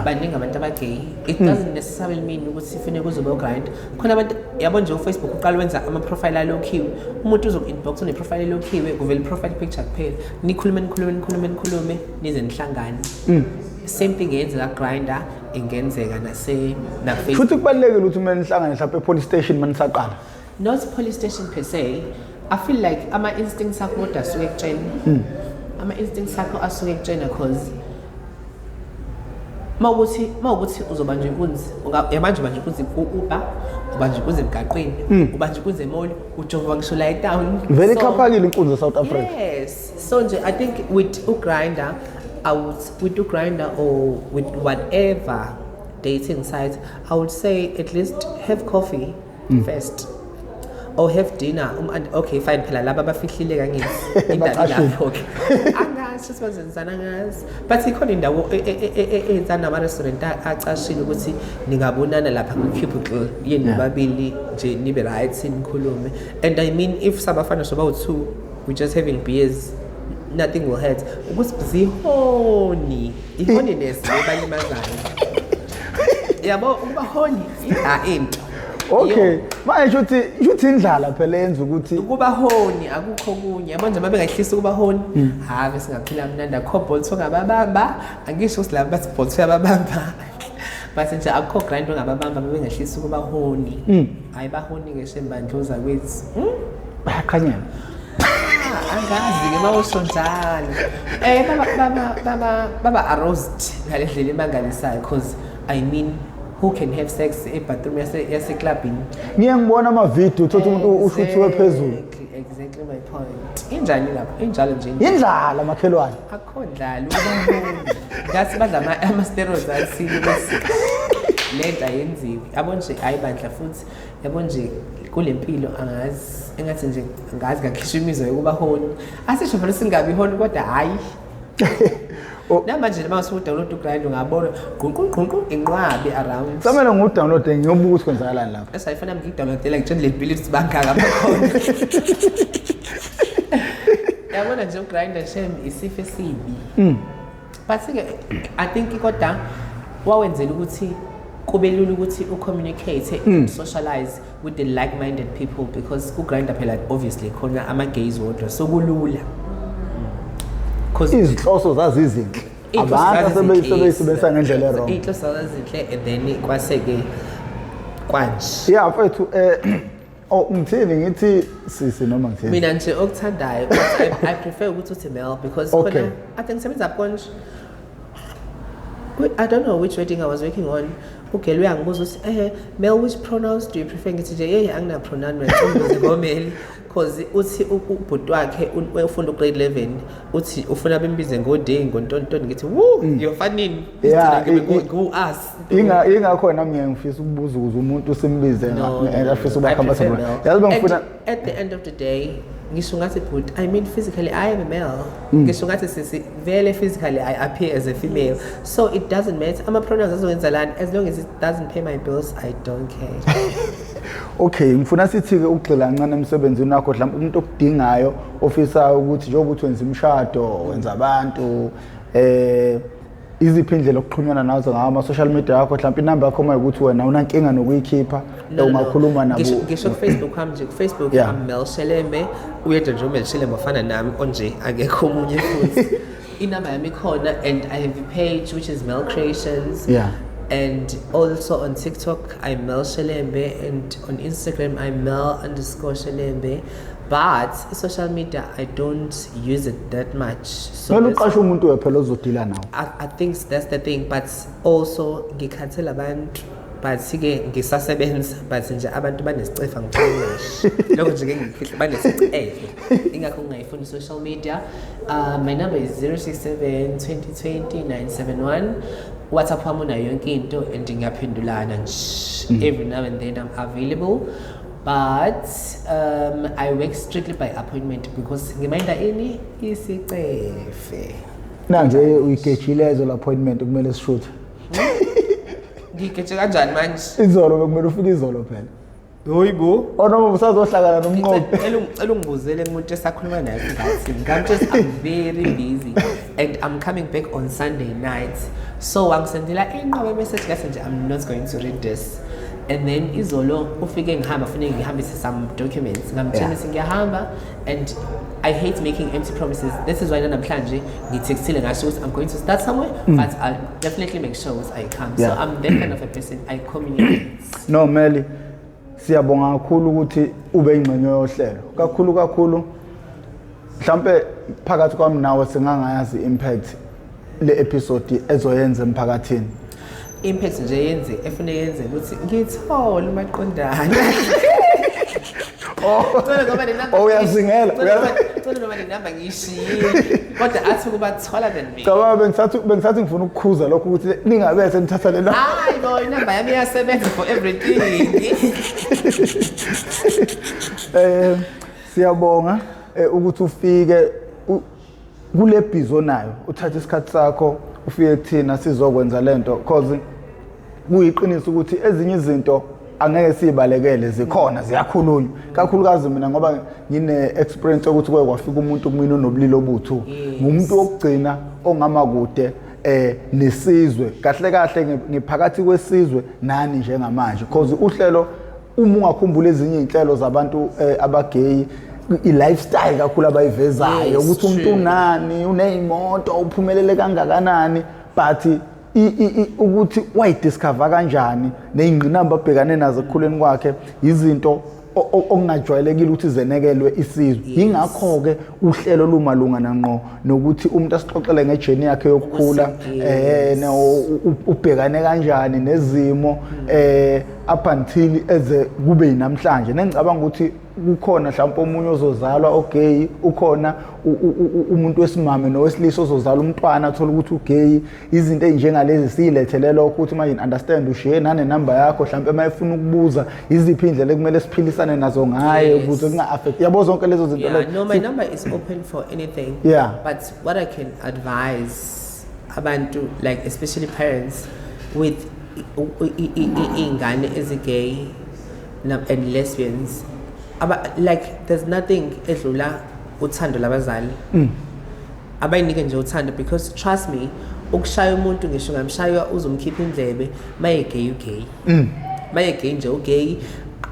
baningi abantu abagay it doesn't necessarily mean ukuthi sifune kuzoba uGrinder khona abantu yabo nje uFacebook uqala wenza ama-profile alokhiwe umuntu uzoku-inbox une-profile elokhiwe kuvela i-profile picture kuphela nikhulume nize nihlangane same thing yenzeka kuGrinder ingenzeka naku-Facebook futhi kubalulekile ukuthi kumele nihlangane mhlawumbe e-police station manisaqala not police station per se I feel like ama-instincts akho kodwa asuke ekutshena ama-instincts akho asuke ekutshena cause mawukuthi uzobanja inkunzi yamanje ubanja inkunzi ku-Uber ubanja inkunzi emgaqweni ubanja inkunzi emall ujova ngisho la etown vele ikhaphakile inkunzi e-South Africa yes so nje I think with uGrinder or with whatever dating site I would say at least have coffee first or have dinner okay fine phela laba abafihlile kangezi indaba lapho ke angazi sibazenzana ngazi but ikhona indawo ezana ama restaurant acashile ukuthi ningabonana lapha ku-cubicle yeni babili nje nibe right nikhulume and I mean if sabafana soba u2 we just having beers nothing will hurt ukuthi zihoni ihoniness lebalimazayo yabo ukuba honi into okay manje uthi indlala phela yenza ukuthi ukuba honi akukho kunye yabo nje mabengahlisa ukuba honi have singaphila mnandi akho bolt ongababamba angisho ukuthi laba bathi bolt uyababamba but nje akho grind ongababamba mabengahlisa ukuba honi hayi bahoni ngeshe mbandluza kwethu bayakhanyela angazi ke mawusho njalo baba aroused ngale ndlela emangalisayo because I mean who can have sex e-bathroom yase-clubbing ngiyangibona ama-video uthothi umuntu ushuthiwe phezulu exactly my point injani lapho injalo nje indlala makhelwane akho ndlala ubaholi ngathi badla ama-steroids athile bese lento ayenziwe yabo nje hayi bandla futhi yabo nje kule mpilo angazi engathi nje ngazi ngakhishwa imizwa yokuba honi asisho phela singabi honi kodwa hayi namanje noma usu-download uGrinder ungabona qunqu inqwabi around samele ngiwu-download ngiyobuka ukuthi kwenzakalani lapho esayifana ngiyi-downloadela ngitshela leli bhili ukuthi bangaka bakhona yabona nje uGrinder shame isifo esibi but-ke I think kodwa wawenzela ukuthi kube lula ukuthi ucommunicate socialize with the like-minded people because kuGrinder phela obviously khona ama-gays wodwa so kulula izinhloso zazizinhle abantu sebeyisebenzisa ngendlela erong iy'nhloso zazizinhle and then kwase-ke kwanje ya mfethu ngithini ngithi sisi noma ngithini mina nje okuthandayo I prefer ukuthi uthi Mel because khona I think ngisebenza konje I don't know which wedding I was working on ugel uyangibuza ukuthi Mel which pronouns do you prefer ngithi nje angina-pronoun wena ngomeli because uthi ubhuti wakhe ufunda ugrade 11 uthi ufuna bembize ngo-day ngontontoni ngithi yofanini ngu-us ingakho nami ngiyangifisa ukubuza ukuze umuntu simbize afisa ubakhambasa yazi bengifuna at the end of the day ngisho ngathi but I mean physically I am a male ngisho ngathi sisi vele physically I appear as a female so it doesn't matter ama-pronouns azowenza lani as long as it doesn't pay my bills I don't care okay ngifuna sithi-ke ukugxila kancane emsebenzini wakho mhlawumbe umuntu okudingayo ofisayo ukuthi njengoba uthi wenza imishado wenza abantu iziphi indlela okuxhunyana nazo ngama social media yakho mhlawumbe inamba yakho uma ukuthi wena unankinga nokuyikhipha ungakhuluma nabo ngisho Facebook wami nje Facebook Yeah. Mel Shelembe uyedwa nje uMel Shelembe ofana nami onje akekho omunye futhi inamba yami khona and I have a page which is Mel Creations Yeah. and also on TikTok I'm Mel Shelembe and on Instagram I'm Mel_Shelembe but social media I don't use it that much so Kumele that's- uqashe umuntu wephela ozodila nawo I think that's the thing but also ngikhathela abantu but sike ngisasebenza but nje abantu banesicefa ngicela lokho nje ngikufihla banesicefa ingakho ngingayifuni social media my number is 067 2020 971 WhatsApp wami unayo yonke into and ngiyaphendulana nje every now and then I'm available but I work strictly by appointment because ngimayinda ini isicefe nanje uyigejile ezo appointment kumele sishoot ngikhethe kanjani manje izolo bekumele ufike izolo phela hoyibo onoma usazohlangana nomnqobi ngicela ungibuzele kumuntu esakhuluma naye ngathi I'm very busy and I'm coming back on Sunday night so wangisendela inqobe message ngathi nje I'm not going to read this and then izolo ufike ngihamba kufanele ngihambise some documents ngamtshela ukuthi ngiyahamba and I hate making empty promises. This is why namhlanje ngitextile ngasho ukuthi I'm going to start somewhere but I'll definitely make sure I come. Yeah. So I'm that kind of a person. I communicate. no Meli siyabonga kakhulu ukuthi ube ingcenye yohlelo kakhulu mhlambe phakathi kwami nawe singangayazi impact le episode ezoyenza emphakathini Impact nje yenze efune yenze ukuthi ngithole umaqondana. Ngicela ngoba le number. uyazingela Ngicela noma le number ngiyishiyile. Kodwa athi kuba taller than me. Cabanga bengisathi ngifuna ukukhuza lokho ukuthi ningabe senithatha lela Hayi no, inamba yami iyasebenza for everything. siyabonga ukuthi ufike kule bhizo nayo uthatha isikhathi sakho ufike kuthina sizokwenza lento because kuyiqiniso ukuthi ezinye izinto angeke sibalekele zikhona ziyakhulunywa kakhulukazi mina ngoba ngine experience ukuthi kwafika umuntu kumina onobulilo obuthu ngumuntu wokugcina ongamakude nesizwe kahle ngiphakathi kwesizwe nani njengamanje because uhlelo uma ungakhumbula ezinye inhlelo zabantu abagay i-lifestyle kakhulu abayivezayo ukuthi umuntu unani uneyimoto uphumelele kangakanani but ukuthi wayidiscover kanjani nezingqinamba abhekane nazo ekukhuleni kwakhe izinto okungajwayelekile ukuthi zenekelwe isizwe ingakho ke uhlelo lumalunga nanqo nokuthi umuntu asixoxele ngejeni yakhe yokukhula ubhekane kanjani nezimo up until eze kube namhlanje nengicabanga ukuthi kukhona mhlawumbe omunye ozozalwa ogay ukhona umuntu wesimame nowesilisa ozozala umntwana athola ukuthi ugay izinto ezinjengalezi siyilethelelo ukuthi manje understand ushiye nane number yakho mhlawumbe mayifuna ukubuza iziphi indlela ekumele siphilisane nazo ngaye ukuze kunga affect yabo zonke lezo zinto Yeah, no, my number is open for anything. Yeah. But what I can advise abantu, like especially parents with ingane as a gay and lesbians, like there's nothing edlula uthando labazali. Abayinike nje uthando because trust me, ukushaya umuntu ngisho ngamshaya uzomkhipha indlebe maye gay ugay. Maye gay nje ugay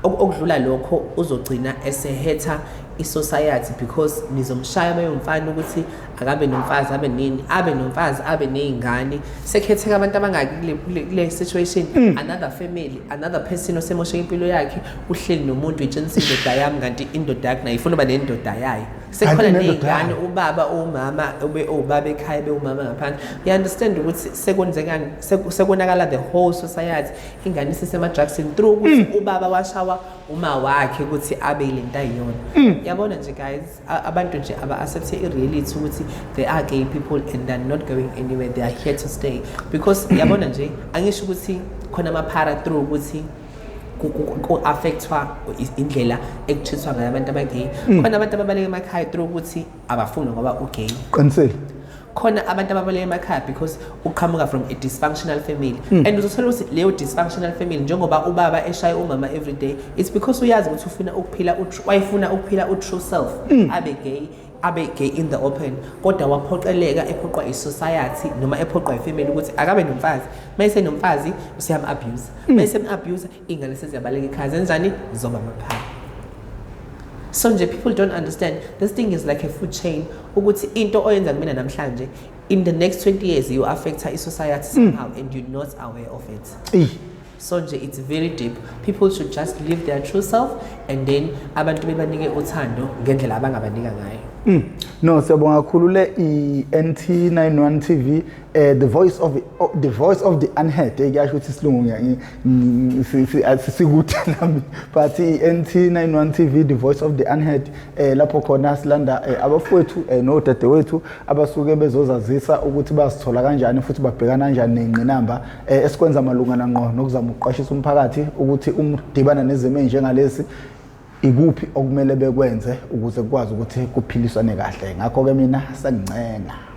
okudlula lokho uzogcina esehetha isociety because nizomshaya mayomfana ukuthi akabe nomfazi abe nini abe nomfazi abe nezingane sekhetheka abantu abangaki kule situation another family another person osemoshe impilo yakhe uhleli nomuntu etshenisa indoda yami kanti indoda yakhe nayifuna uba nendoda yayo sekhona nezingane ubaba umama ubaba ekhaya beumama ngaphandle you understand ukuthi sekwenzekani sekonakala the whole society ingane isema drugs through ukuthi ubaba washawa uma wakhe ukuthi abe lento ayiyona yabona nje guys abantu nje aba accept ireality ukuthi there are gay people and they're not going anywhere they are here to stay because yabona nje angisho ukuthi khona amaphara through ukuthi ku affectwa indlela ekuthithwa ngayo abantu abagay khona abantu ababaleka emakhaya through ukuthi abafuna ngoba ugay qinisile khona abantu ababaleka emakhaya because uqhamuka from a dysfunctional family and uzothola ukuthi leyo dysfunctional family njengoba ubaba eshaya umama every day it's because uyazi ukuthi ufuna ukuphila wayifuna ukuphila true self abe gay abe gay in the open kodwa waphoqeleka ephoqwa i-society noma ephoqwa i-family ukuthi akabe nomfazi mayise nomfazi usiyam-abuse mayise m-abuse iy'ngane seziyabaleka ekhaya zenzani zoba maphaya. So nje people don't understand this thing is like a food chain ukuthi into oyenza kumina namhlanje in the next 20 years you affect i-society somehow and you're not aware of it. So nje it's very deep. People should just live their true self and then abantu bebanike uthando ngendlela abangabanika ngayo. No, siyabonga kakhulu le i-NT91 TV the voice of the unheard ekuyasho ukuthi isilungu sikude nami but i-NT91 TV the voice of the unheard lapho khona silanda abafowethu nodadewethu abasuke bezozazisa ukuthi bazithola kanjani futhi babhekana kanjani nengqinamba esikwenza malungana ngqo nokuzama ukuqwashisa umphakathi ukuthi umdibana nezimo njengalezi ikuphi okumele bekwenze ukuze kukwazi ukuthi kuphiliswane kahle. Ngakho ke mina sengincenga